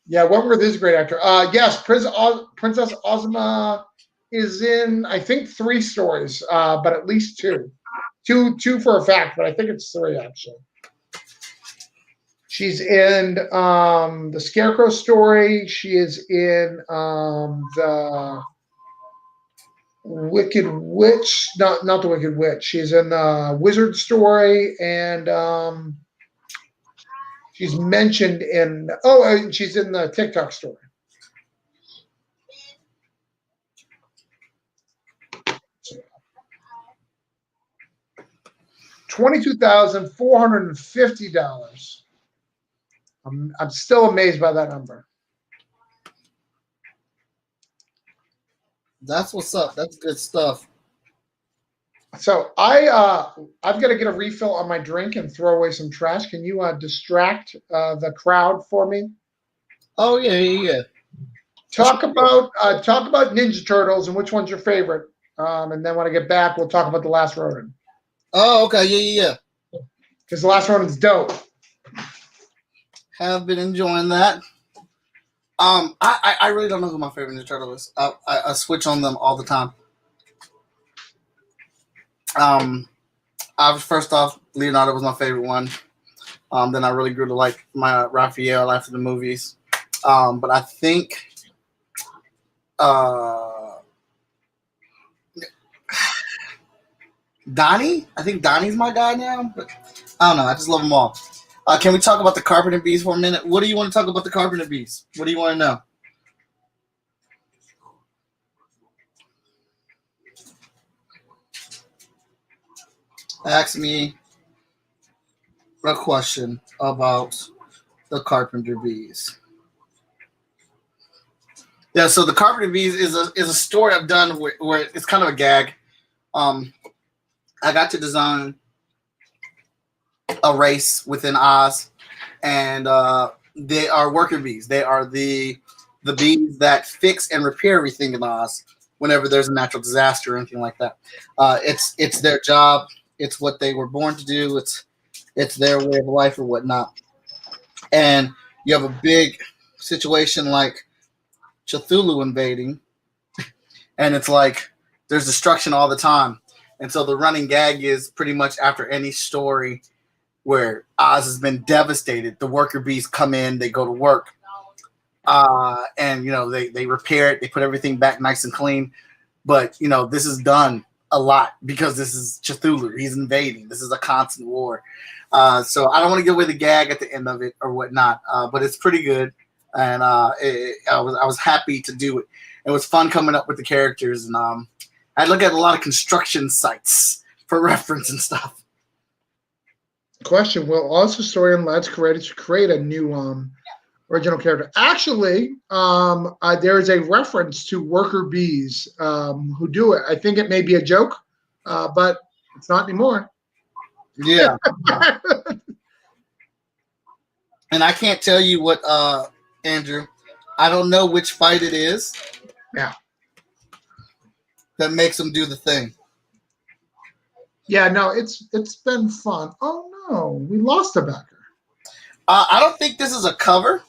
Speaker 3: Yeah, Wentworth is a great actor. Yes, Princess Ozma is in, I think, 3 stories, but at least 2. Two for a fact, but I think it's 3 actually. She's in the Scarecrow story. She is in the Wicked Witch, not the Wicked Witch. She's in the Wizard story, and she's mentioned in she's in the TikTok story. $22,450. I'm still amazed by that number.
Speaker 1: That's what's up. That's good stuff.
Speaker 3: So I've got to get a refill on my drink and throw away some trash. Can you distract the crowd for me?
Speaker 1: Oh yeah.
Speaker 3: Talk about Ninja Turtles and which one's your favorite. And then when I get back, we'll talk about The Last Ronin.
Speaker 1: Oh, okay, yeah.
Speaker 3: Because The Last Ronin's dope.
Speaker 1: Have been enjoying that. I really don't know who my favorite Ninja Turtle is. I switch on them all the time. First off, Leonardo was my favorite one. Then I really grew to like my Raphael after the movies. But I think Donnie. I think Donnie's my guy now. But I don't know. I just love them all. Can we talk about the Carpenter Bees for a minute? What do you want to talk about the Carpenter Bees? What do you want to know? Ask me a question about the Carpenter Bees. Yeah, so the Carpenter Bees is a story I've done where it's kind of a gag. I got to design a race within Oz, and they are worker bees. They are the bees that fix and repair everything in Oz whenever there's a natural disaster or anything like that. It's their job. It's what they were born to do. It's their way of life or whatnot. And you have a big situation like CTHULHU invading, and it's like there's destruction all the time. And so the running gag is pretty much after any story where Oz has been devastated, the worker bees come in, they go to work, and they repair it, they put everything back nice and clean. But this is done a lot because this is CTHULHU. He's invading. This is a constant war. So I don't want to give away the gag at the end of it or whatnot, but it's pretty good, and I was happy to do it. It was fun coming up with the characters, and I look at a lot of construction sites for reference and stuff.
Speaker 3: Question: will also story and lads created to create a new original character? Actually, there is a reference to worker bees who do it. I think it may be a joke, but it's not anymore.
Speaker 1: Yeah. And I can't tell you what, Andrew. I don't know which fight it is.
Speaker 3: Yeah.
Speaker 1: That makes them do the thing.
Speaker 3: Yeah, no, it's been fun. Oh no, we lost a backer.
Speaker 1: I don't think this is a cover.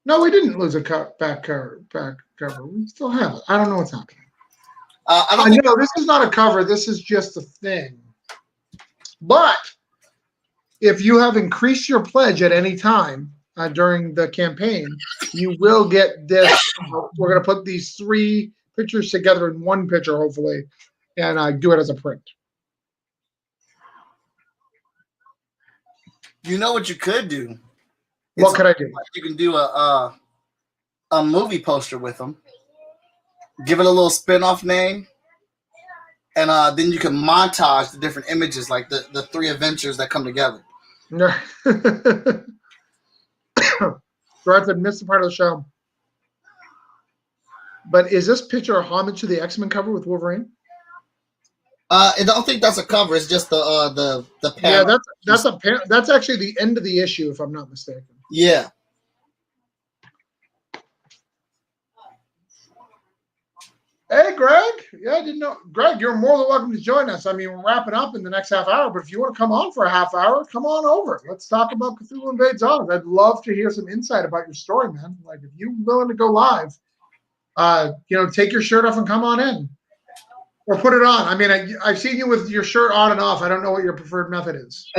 Speaker 3: No, we didn't lose a back cover. We still have it. I don't know what's happening. I know this is not a cover. This is just a thing. But if you have increased your pledge at any time during the campaign, you will get this. We're going to put these 3 pictures together in one picture, hopefully, and do it as a print.
Speaker 1: You know what you could do?
Speaker 3: What could I do?
Speaker 1: You can do a movie poster with them. Give it a little spin-off name. And then you can montage the different images, like the 3 adventures that come together.
Speaker 3: Gerard missed the part of the show. But is this picture a homage to the X-Men cover with Wolverine?
Speaker 1: I don't think that's a cover. It's just the panel.
Speaker 3: Yeah, that's actually the end of the issue, if I'm not mistaken.
Speaker 1: Yeah.
Speaker 3: Hey, Greg. Yeah, I didn't know. Greg, you're more than welcome to join us. I mean, we're wrapping up in the next half hour, but if you want to come on for a half hour, come on over. Let's talk about Cthulhu Invades Oz. I'd love to hear some insight about your story, man. Like, if you're willing to go live, take your shirt off and come on in. Or put it on. I mean, I've seen you with your shirt on and off. I don't know what your preferred method is.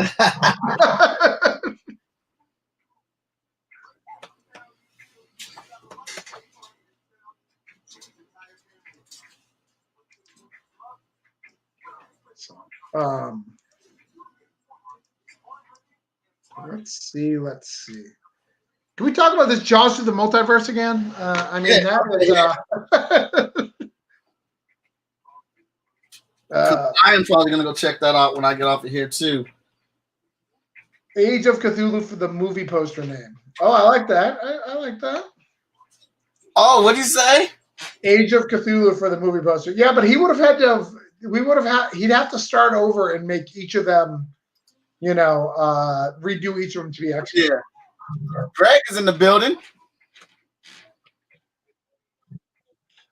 Speaker 3: Let's see. Can we talk about this Jaws through the multiverse again? I mean, that was.
Speaker 1: I am probably gonna go check that out when I get off of here too.
Speaker 3: Age of Cthulhu for the movie poster name. Oh, I like that. I like that.
Speaker 1: Oh, what'd you say?
Speaker 3: Age of Cthulhu for the movie poster. Yeah, but he would have had to have. He'd have to start over and make each of them, redo each of them to be extra.
Speaker 1: Yeah. Greg is in the building.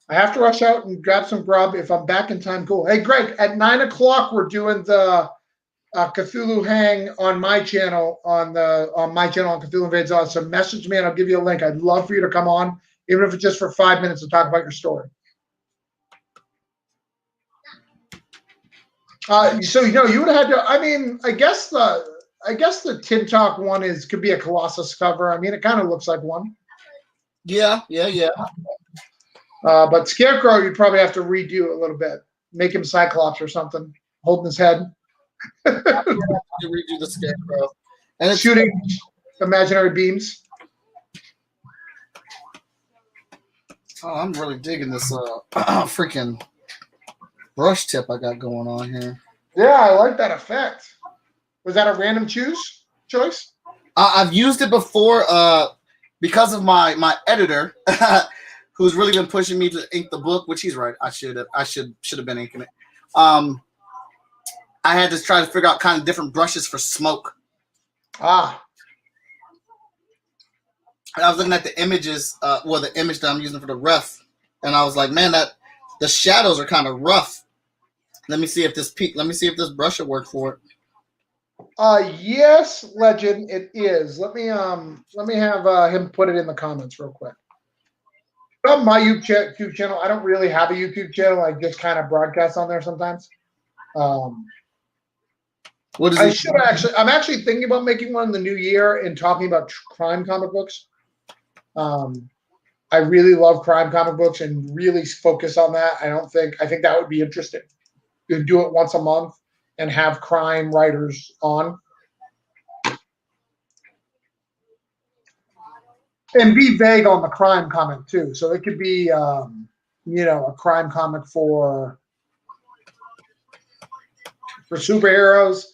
Speaker 3: I have to rush out and grab some grub. If I'm back in time, cool. Hey, Greg, at 9 o'clock, we're doing the Cthulhu Hang on my channel, on Cthulhu Invades Oz. So message me and I'll give you a link. I'd love for you to come on, even if it's just for 5 minutes to talk about your story. So you would have had to. I mean, I guess the Tin Talk one could be a Colossus cover. I mean, it kind of looks like one.
Speaker 1: Yeah.
Speaker 3: But Scarecrow, you'd probably have to redo a little bit, make him Cyclops or something, holding his head.
Speaker 1: You redo the Scarecrow and it's
Speaker 3: shooting imaginary beams.
Speaker 1: Oh, I'm really digging this freaking brush tip I got going on here.
Speaker 3: Yeah, I like that effect. Was that a random choice?
Speaker 1: I've used it before because of my editor, who's really been pushing me to ink the book, which he's right. I should have been inking it. I had to try to figure out kind of different brushes for smoke. And I was looking at the images, the image that I'm using for the ref, and I was like, man, the shadows are kind of rough. Let me see if this brush will work for it.
Speaker 3: Yes, Legend, it is. Let me have him put it in the comments real quick. On my YouTube channel, I don't really have a YouTube channel. I just kind of broadcast on there sometimes.
Speaker 1: What is
Speaker 3: I'm actually thinking about making one in the new year and talking about crime comic books. I really love crime comic books and really focus on that. I think that would be interesting. You do it once a month and have crime writers on. And be vague on the crime comic too. So it could be, a crime comic for superheroes.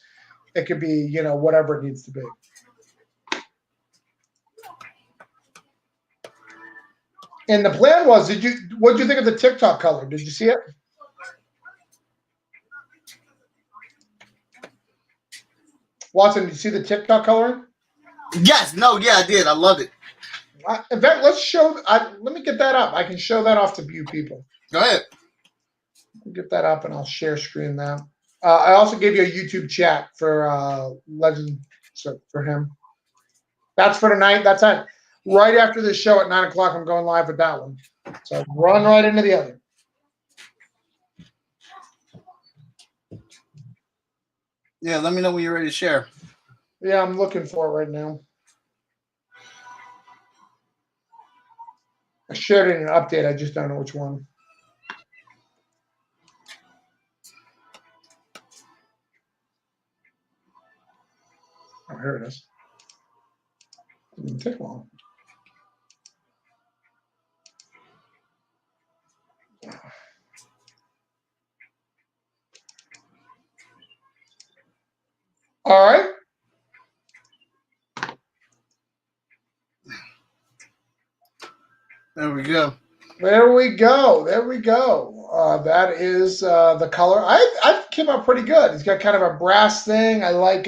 Speaker 3: It could be, whatever it needs to be. And the plan was, what did you think of the TikTok color? Did you see it? Watson, did you see the TikTok coloring?
Speaker 1: Yes. No. Yeah, I did. I loved it.
Speaker 3: In fact, let me get that up. I can show that off to you people.
Speaker 1: Go ahead.
Speaker 3: Get that up and I'll share screen that. I also gave you a YouTube chat for Legend, so for him. That's for tonight. That's it. Right after this show at 9 o'clock, I'm going live with that one. So run right into the other.
Speaker 1: Yeah, let me know when you're ready to share.
Speaker 3: Yeah, I'm looking for it right now. I shared it in an update. I just don't know which one. Oh, here it is. It didn't take long. All right.
Speaker 1: There we go.
Speaker 3: There we go. That is the color. I've came out pretty good. He's got kind of a brass thing. I like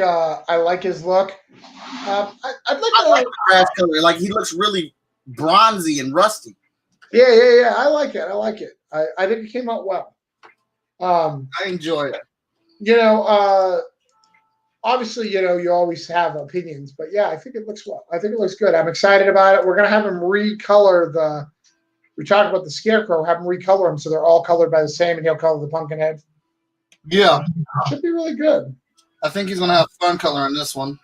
Speaker 3: his look. I'd like
Speaker 1: I like
Speaker 3: to.
Speaker 1: the grass color. Like he looks really bronzy and rusty.
Speaker 3: Yeah. I like it. I think it came out well.
Speaker 1: I enjoy it.
Speaker 3: Obviously, you always have opinions, but yeah, I think it looks well. I think it looks good. I'm excited about it. We're gonna have him recolor the. We talked about the scarecrow. Have him recolor them so they're all colored by the same, and he'll color the pumpkin head.
Speaker 1: Yeah,
Speaker 3: Should be really good.
Speaker 1: I think he's gonna have fun coloring this one.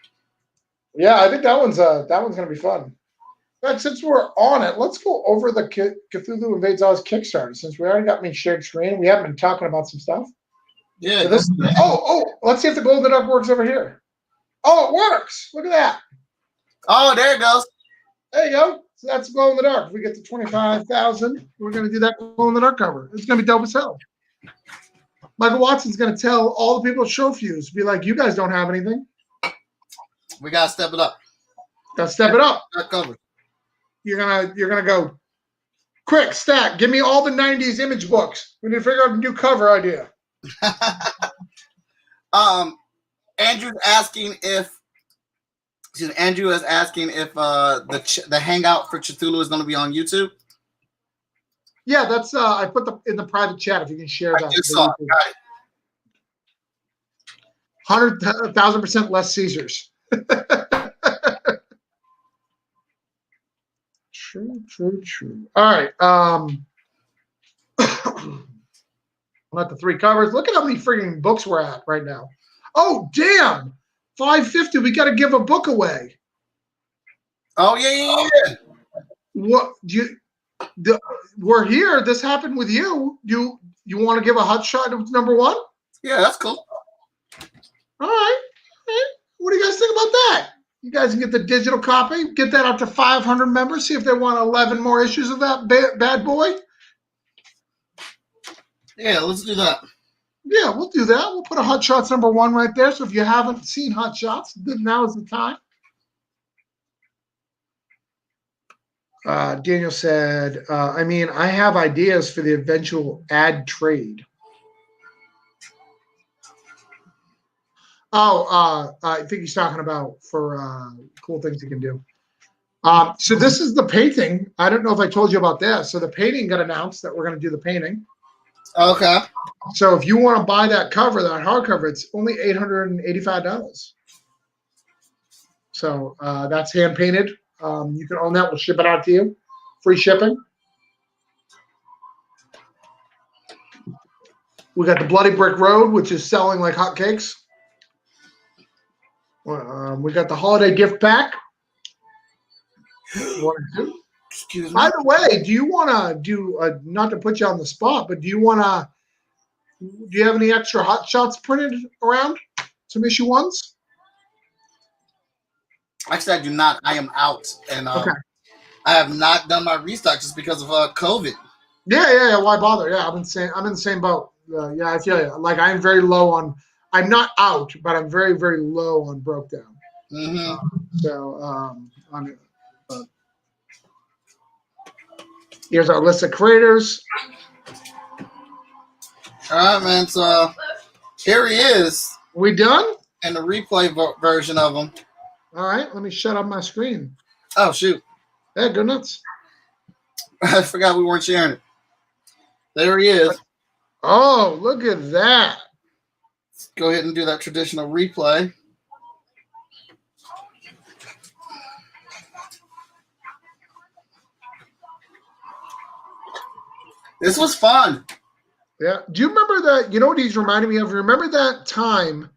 Speaker 3: Yeah, I think that one's gonna be fun. But since we're on it, let's go over the Cthulhu Invades Oz Kickstarter. Since we already got me shared screen, we haven't been talking about some stuff.
Speaker 1: Yeah.
Speaker 3: So let's see if the glow in the dark works over here. Oh, it works! Look at that.
Speaker 1: Oh, there it goes.
Speaker 3: There you go. So that's glow in the dark. If we get to 25,000, we're gonna do that glow in the dark cover. It's gonna be dope as hell. Michael Watson's gonna tell all the people at Showfuse, be like, "You guys don't have anything.
Speaker 1: We gotta step it up.
Speaker 3: Gotta step it up."
Speaker 1: That cover.
Speaker 3: You're gonna go quick stack. Give me all the '90s image books. We need to figure out a new cover idea.
Speaker 1: Andrew is asking if the hangout for Cthulhu is going to be on YouTube.
Speaker 3: Yeah, that's I put in the private chat if you can share that.
Speaker 1: I just saw it. Got it.
Speaker 3: 100,000% less Caesars. True. All right. Let the three covers. Look at how many freaking books we're at right now. Oh, damn. 550. We got to give a book away.
Speaker 1: Oh, yeah.
Speaker 3: What we're here. This happened with you. You want to give a hot shot of number one?
Speaker 1: Yeah, that's cool.
Speaker 3: All right. What do you guys think about that? You guys can get the digital copy, get that up to 500 members, see if they want 11 more issues of that bad boy.
Speaker 1: Yeah, let's do that.
Speaker 3: Yeah, we'll do that. We'll put a Hot Shots number one right there. So if you haven't seen Hot Shots, then now is the time. Daniel said, I have ideas for the eventual ad trade. I think he's talking about for cool things you can do. So this is the painting. I don't know if I told you about this. So the painting got announced that we're going to do the painting.
Speaker 1: Okay.
Speaker 3: So if you want to buy that cover, that hardcover, it's only $885. So that's hand painted. You can own that. We'll ship it out to you. Free shipping. We got the Bloody Brick Road, which is selling like hotcakes. We got the holiday gift pack.
Speaker 1: Excuse me.
Speaker 3: By the way, do you want to do, not to put you on the spot, but do you have any extra Hot Shots printed around? Some issue ones?
Speaker 1: Actually, I do not. I am out. And
Speaker 3: Okay.
Speaker 1: I have not done my restock just because of COVID.
Speaker 3: Yeah. Why bother? Yeah, I'm in the same boat. Yeah, I feel you. Like I'm very low on. I'm not out, but I'm very, very low on broke down.
Speaker 1: Mm-hmm.
Speaker 3: Here's our list of creators.
Speaker 1: All right, man. So here he is.
Speaker 3: We done?
Speaker 1: And the replay version of him.
Speaker 3: All right, let me shut up my screen.
Speaker 1: Oh, shoot.
Speaker 3: Hey, go nuts.
Speaker 1: I forgot we weren't sharing it. There he is.
Speaker 3: Oh, look at that.
Speaker 1: Let's go ahead and do that traditional replay. This was fun.
Speaker 3: Yeah. Do you remember that? You know what he's reminding me of? Remember that time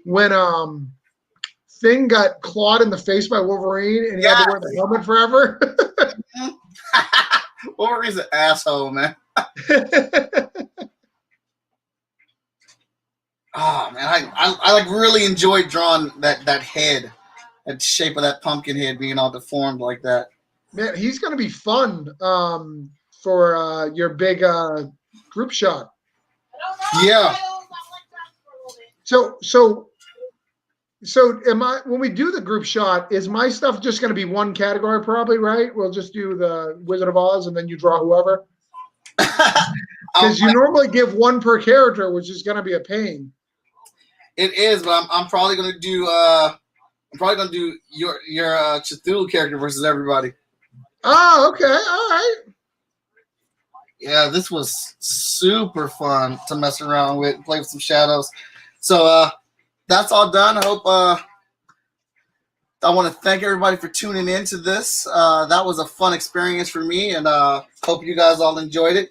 Speaker 3: when Thing got clawed in the face by Wolverine and he had to wear the helmet forever?
Speaker 1: Wolverine's an asshole, man. Oh man, I like really enjoyed drawing that head, that shape of that pumpkin head being all deformed like that.
Speaker 3: Man, he's gonna be fun for your big group shot.
Speaker 1: Yeah.
Speaker 3: So am I, when we do the group shot, is my stuff just going to be one category probably, right? We'll just do the Wizard of Oz and then you draw whoever? Because you normally give one per character, which is going to be a pain.
Speaker 1: It is, but I'm probably gonna do your Cthulhu character versus everybody.
Speaker 3: Oh, okay, all right.
Speaker 1: Yeah, this was super fun to mess around with, play with some shadows. So that's all done. I hope I want to thank everybody for tuning in to this. That was a fun experience for me, and hope you guys all enjoyed it.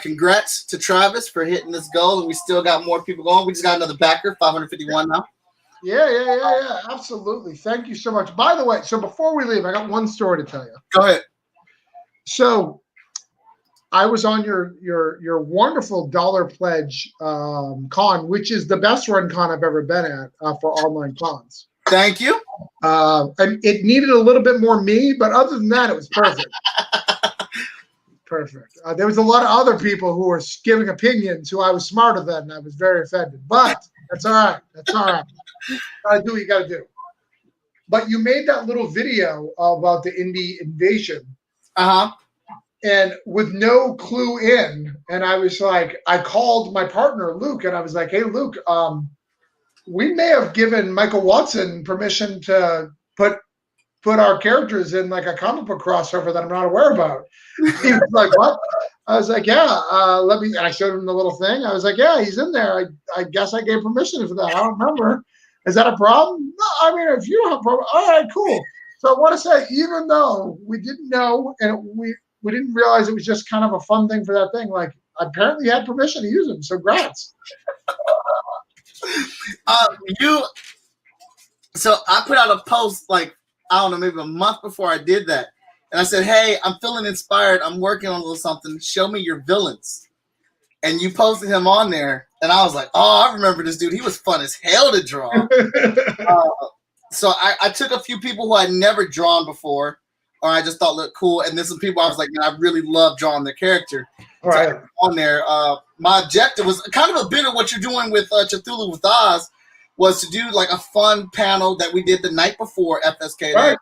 Speaker 1: Congrats to Travis for hitting this goal, and we still got more people going. We just got another backer, 551 now.
Speaker 3: Yeah. Absolutely. Thank you so much. By the way, so before we leave, I got one story to tell you.
Speaker 1: Go ahead.
Speaker 3: So I was on your wonderful dollar pledge con, which is the best run con I've ever been at for online cons.
Speaker 1: Thank you.
Speaker 3: And it needed a little bit more me, but other than that, it was perfect. Perfect. There was a lot of other people who were giving opinions who I was smarter than, and I was very offended. But that's all right. That's all right. Gotta do what you gotta do. But you made that little video about the indie invasion. And with no clue in, and I was like, I called my partner Luke, and I was like, "Hey, Luke, we may have given Michael Watson permission to put our characters in like a comic book crossover that I'm not aware about." He was like, "What?" I was like, "Yeah, let me." And I showed him the little thing. I was like, "Yeah, he's in there. I guess I gave permission for that. I don't remember. Is that a problem?" "No, I mean, if you don't have a problem, all right, cool." So I want to say, even though we didn't know and we didn't realize it was just kind of a fun thing for that thing, like apparently you had permission to use them. So congrats.
Speaker 1: So I put out a post like, I don't know, maybe a month before I did that. And I said, "Hey, I'm feeling inspired. I'm working on a little something. Show me your villains." And you posted him on there. And I was like, "Oh, I remember this dude. He was fun as hell to draw." So I took a few people who I'd never drawn before, or I just thought looked cool. And then some people I was like, "Man, I really love drawing their character."
Speaker 3: All right.
Speaker 1: So on there, my objective was kind of a bit of what you're doing with Cthulhu with Oz, was to do like a fun panel that we did the night before FSK.
Speaker 3: Right.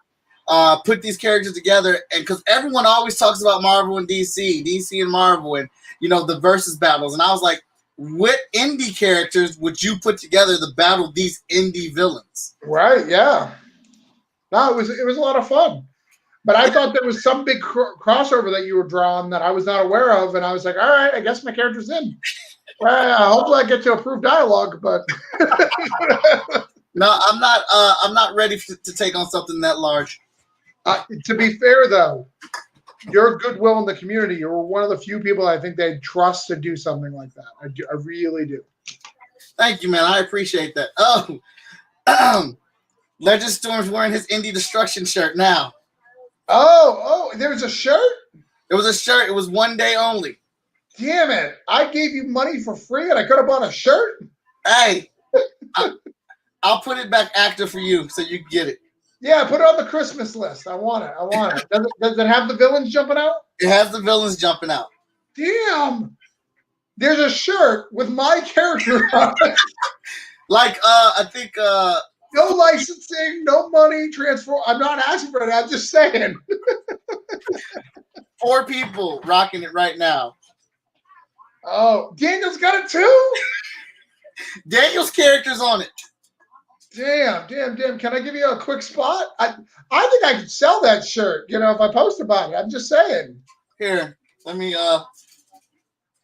Speaker 1: Put these characters together, and because everyone always talks about Marvel and DC and Marvel, and the versus battles, and I was like, what indie characters would you put together to battle these indie villains?
Speaker 3: Right. Yeah. No, it was a lot of fun. But I thought there was some big crossover that you were drawing that I was not aware of, and I was like, all right, I guess my character's in. Well, hopefully I get to approve dialogue, but
Speaker 1: no, I'm not ready to take on something that large.
Speaker 3: To be fair, though, your goodwill in the community, you're one of the few people I think they trust to do something like that. I really do.
Speaker 1: Thank you, man. I appreciate that. Oh, Legend Storm's wearing his Indie Destruction shirt now.
Speaker 3: Oh, there was a shirt?
Speaker 1: It was a shirt. It was one day only.
Speaker 3: Damn it. I gave you money for free and I could have bought a shirt?
Speaker 1: Hey, I'll put it back active for you so you can get it.
Speaker 3: Yeah, put it on the Christmas list. I want it. Does it have the villains jumping out?
Speaker 1: It has the villains jumping out.
Speaker 3: Damn. There's a shirt with my character on it.
Speaker 1: Like, I think...
Speaker 3: no licensing, no money, transfer. I'm not asking for it. I'm just saying.
Speaker 1: 4 people rocking it right now.
Speaker 3: Oh, Daniel's got it too?
Speaker 1: Daniel's character's on it.
Speaker 3: Damn. Can I give you a quick spot? I think I could sell that shirt, if I post about it. I'm just saying.
Speaker 1: Here, let me,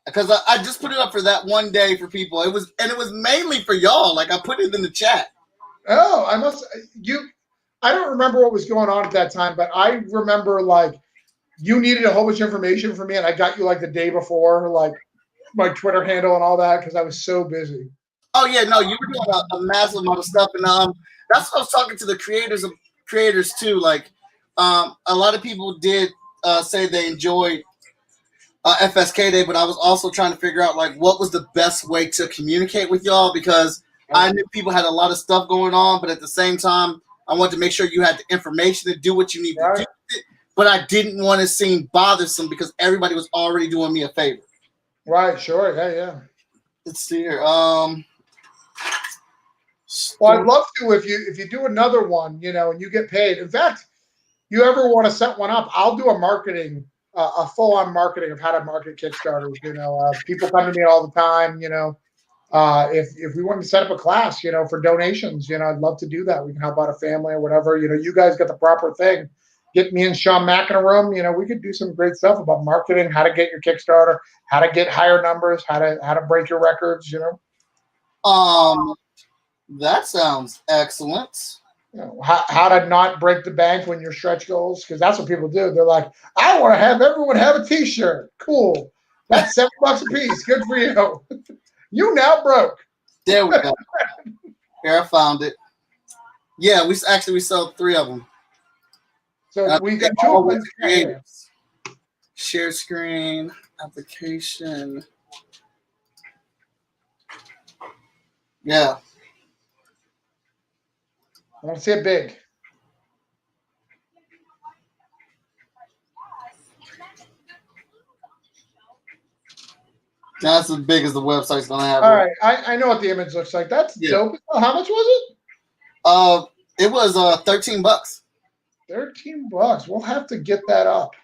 Speaker 1: because I just put it up for that one day for people. It was mainly for y'all. Like, I put it in the chat.
Speaker 3: Oh, I don't remember what was going on at that time, but I remember, like, you needed a whole bunch of information from me, and I got you, like, the day before, like, my Twitter handle and all that, because I was so busy.
Speaker 1: Oh yeah, no, you were doing a massive amount of stuff, and that's what I was talking to the creators too. Like, a lot of people did say they enjoyed FSK Day, but I was also trying to figure out like what was the best way to communicate with y'all, because I knew people had a lot of stuff going on, but at the same time, I wanted to make sure you had the information to do what you need to do with it, but I didn't want to seem bothersome because everybody was already doing me a favor.
Speaker 3: Right. Sure. Yeah.
Speaker 1: Let's see here.
Speaker 3: Well, I'd love to if you do another one, and you get paid. In fact, you ever want to set one up, I'll do a marketing a full-on marketing of how to market Kickstarters. People come to me all the time. If we wanted to set up a class, for donations, I'd love to do that. We can help out a family or whatever. You guys get the proper thing. Get me and Sean Mack in a room. We could do some great stuff about marketing, how to get your Kickstarter, how to get higher numbers, how to break your records.
Speaker 1: That sounds excellent.
Speaker 3: How to not break the bank when your stretch goals, because that's what people do. They're like, I want to have everyone have a T-shirt. Cool. That's $7 a piece. Good for you. You now broke.
Speaker 1: There we go. Here, I found it. Yeah, we sold 3 of them.
Speaker 3: So we got 2 of them.
Speaker 1: Share screen, application. Yeah.
Speaker 3: I want to see it big.
Speaker 1: That's as big as the website's gonna have.
Speaker 3: All right, I know what the image looks like. That's dope. How much was
Speaker 1: it? It was $13.
Speaker 3: $13. We'll have to get that up.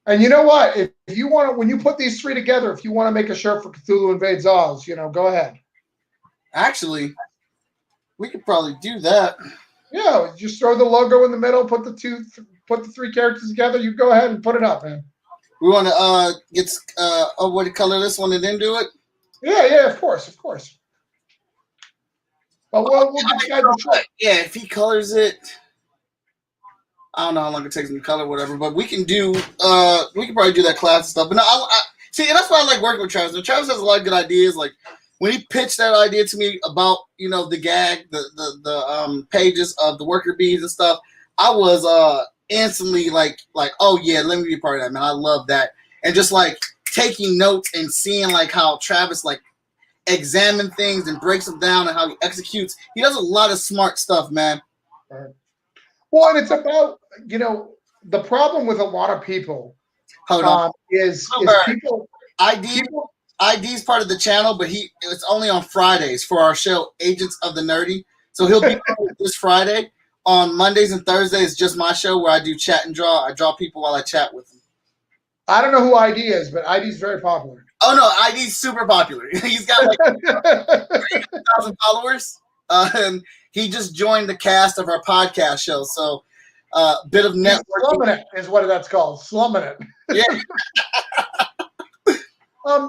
Speaker 3: And you know what? If you want to, when you put these 3 together, if you want to make a shirt for Cthulhu Invades Oz, go ahead.
Speaker 1: Actually, we could probably do that.
Speaker 3: Yeah, just throw the logo in the middle, put the 3 characters together. You go ahead and put it up, man.
Speaker 1: We want to get what to color this one and then do it.
Speaker 3: Yeah, of course. But we'll get you guys the shirt.
Speaker 1: Yeah, if he colors it, I don't know how long it takes him to color, whatever. But we can do. We can probably do that class and stuff. But no, I see, and that's why I like working with Travis. Travis has a lot of good ideas. Like when he pitched that idea to me about the gag, the pages of the worker bees and stuff, I was instantly like, oh yeah, let me be a part of that, man. I love that. And just like taking notes and seeing like how Travis like examine things and breaks them down and how he executes. He does a lot of smart stuff, man.
Speaker 3: Well, and it's about, the problem with a lot of people is people.
Speaker 1: ID's part of the channel, but it's only on Fridays for our show, Agents of the Nerdy. So he'll be this Friday. On Mondays and Thursdays, just my show where I do chat and draw. I draw people while I chat with them.
Speaker 3: I don't know who ID is, but ID's very popular.
Speaker 1: Oh, no, ID's super popular. He's got like 3,000 followers. And he just joined the cast of our podcast show. So bit of networking.
Speaker 3: Slumming it is what that's called. Slumming it.
Speaker 1: Yeah.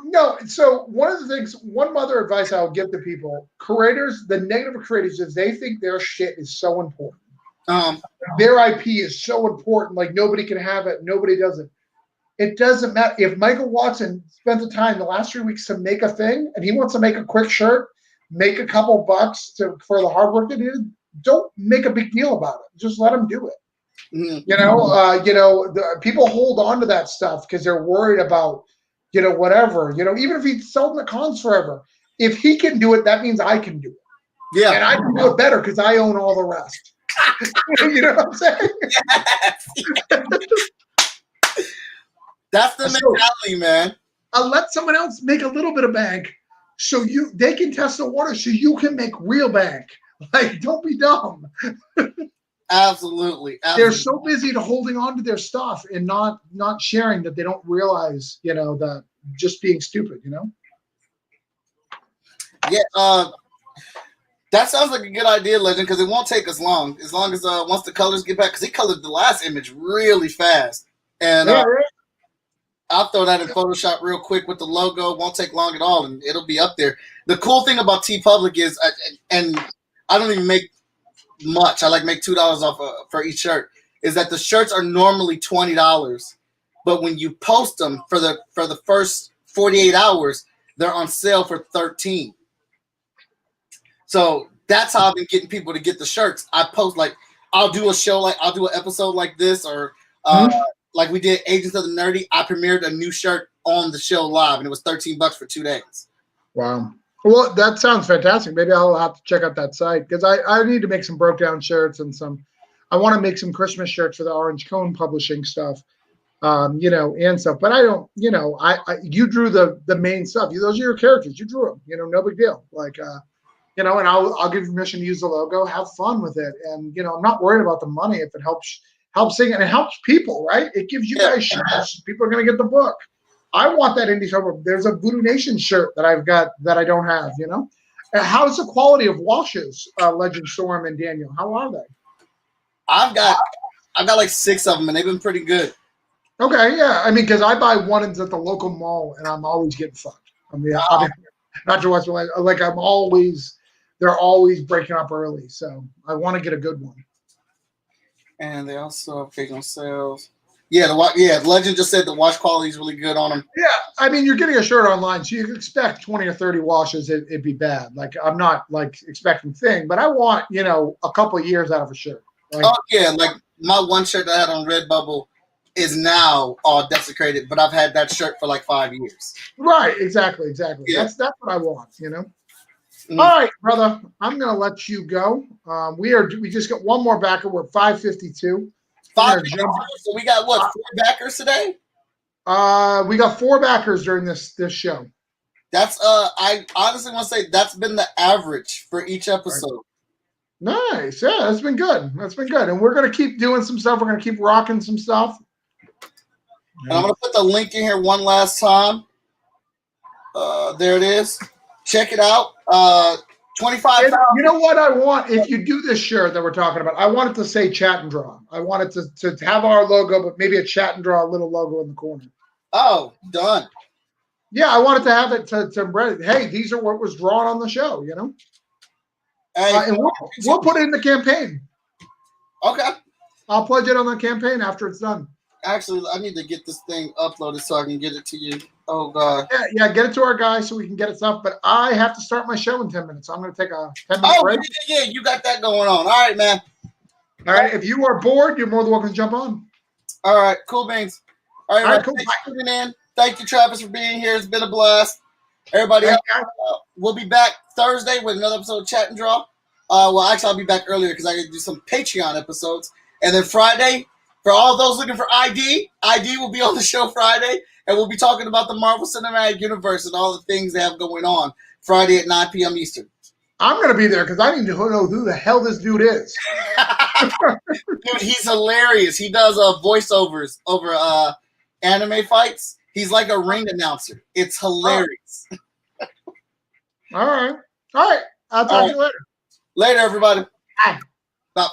Speaker 3: No, so one other advice I'll give to people, creators, the negative of creators is they think their shit is so important. Their IP is so important, like nobody can have it, nobody does it. It doesn't matter. If Michael Watson spent the time the last 3 weeks to make a thing and he wants to make a quick shirt, make a couple bucks for the hard work they did, don't make a big deal about it. Just let him do it. Mm-hmm. People hold on to that stuff because they're worried about whatever, even if he's sold in the cons forever, if he can do it, that means I can do it.
Speaker 1: Yeah.
Speaker 3: And I can do it better because I own all the rest. You know what I'm saying?
Speaker 1: Yes. That's the mentality, man.
Speaker 3: I'll let someone else make a little bit of bank so they can test the water so you can make real bank. Like, don't be dumb.
Speaker 1: Absolutely.
Speaker 3: They're so busy to holding on to their stuff and not sharing that they don't realize, that just being stupid,
Speaker 1: Yeah, that sounds like a good idea, Legend, because it won't take us long. As long as once the colors get back, because he colored the last image really fast. And I'll throw that in Photoshop real quick with the logo. It won't take long at all, and it'll be up there. The cool thing about TeePublic is, and I don't even make much. I make $2 off for each shirt. Is that the shirts are normally $20, but when you post them for the first 48 hours, they're on sale for $13. So that's how I've been getting people to get the shirts. I post I'll do a show I'll do an episode like this, or like we did Agents of the Nerdy. I premiered a new shirt on the show live, and it was $13 for 2 days.
Speaker 3: Wow. Well, that sounds fantastic. Maybe I'll have to check out that site because I need to make some broke down shirts and I want to make some Christmas shirts for the Orange Cone Publishing stuff, and stuff. But I don't, you drew the main stuff. Those are your characters. You drew them. No big deal. And I'll give you permission to use the logo. Have fun with it. And I'm not worried about the money if it helps helping, and it helps people, right? It gives you guys shirts. People are going to get the book. I want that indie cover. There's a Voodoo Nation shirt that I've got that I don't have, you know? How's the quality of washes, Legend Storm and Daniel? How are they?
Speaker 1: I've got like 6 of them, and they've been pretty good.
Speaker 3: Okay, yeah. I mean, because I buy ones at the local mall, and I'm always getting fucked. I mean, not to watch, like they're always breaking up early, so I want to get a good one.
Speaker 1: And they also have occasional sales. Yeah, Legend just said the wash quality is really good on them.
Speaker 3: Yeah, I mean, you're getting a shirt online, so you can expect 20 or 30 washes. It'd be bad. Like, I'm not like expecting thing, but I want, you know, a couple of years out of a shirt. Like,
Speaker 1: oh yeah, like my one shirt that I had on Redbubble is now all desecrated, but I've had that shirt for like 5 years.
Speaker 3: Right, exactly.
Speaker 1: Yeah.
Speaker 3: That's what I want, you know. All right, brother, I'm gonna let you go. We just got one more backer. We're at 552.
Speaker 1: 552. So we got what, 4 backers today?
Speaker 3: We got 4 backers during this show.
Speaker 1: That's I honestly want to say that's been the average for each episode.
Speaker 3: Nice. Yeah, that's been good. And we're gonna keep doing some stuff. We're gonna keep rocking some stuff.
Speaker 1: And I'm gonna put the link in here one last time. There it is. Check it out. 25.
Speaker 3: You know what I want? If you do this shirt that we're talking about, I want it to say Chat and Draw. I want it to have our logo, but maybe a Chat and Draw little logo in the corner.
Speaker 1: Oh, done.
Speaker 3: Yeah, I wanted to have it to hey, these are what was drawn on the show, you know?
Speaker 1: Hey,
Speaker 3: and we'll put it in the campaign.
Speaker 1: Okay.
Speaker 3: I'll pledge it on the campaign after it's done.
Speaker 1: Actually, I need to get this thing uploaded so I can get it to you. Oh, God.
Speaker 3: Yeah, get it to our guy so we can get it stuff. But I have to start my show in 10 minutes. So I'm going to take a 10-minute break.
Speaker 1: Yeah, you got that going on. All right, man.
Speaker 3: All right, if you are bored, you're more than welcome to jump on.
Speaker 1: All right, cool beans. All right,
Speaker 3: cool.
Speaker 1: Thanks for tuning in. Thank you, Travis, for being here. It's been a blast. Everybody else, we'll be back Thursday with another episode of Chat and Draw. Well, actually, I'll be back earlier because I got to do some Patreon episodes. And then Friday, for all those looking for ID will be on the show Friday. And we'll be talking about the Marvel Cinematic Universe and all the things they have going on Friday at 9 p.m. Eastern.
Speaker 3: I'm going to be there because I need to know who the hell this dude is.
Speaker 1: Dude, he's hilarious. He does voiceovers over anime fights. He's like a ring announcer. It's hilarious.
Speaker 3: All right. I'll talk to you later.
Speaker 1: Later, everybody.
Speaker 3: Bye.
Speaker 1: Bye.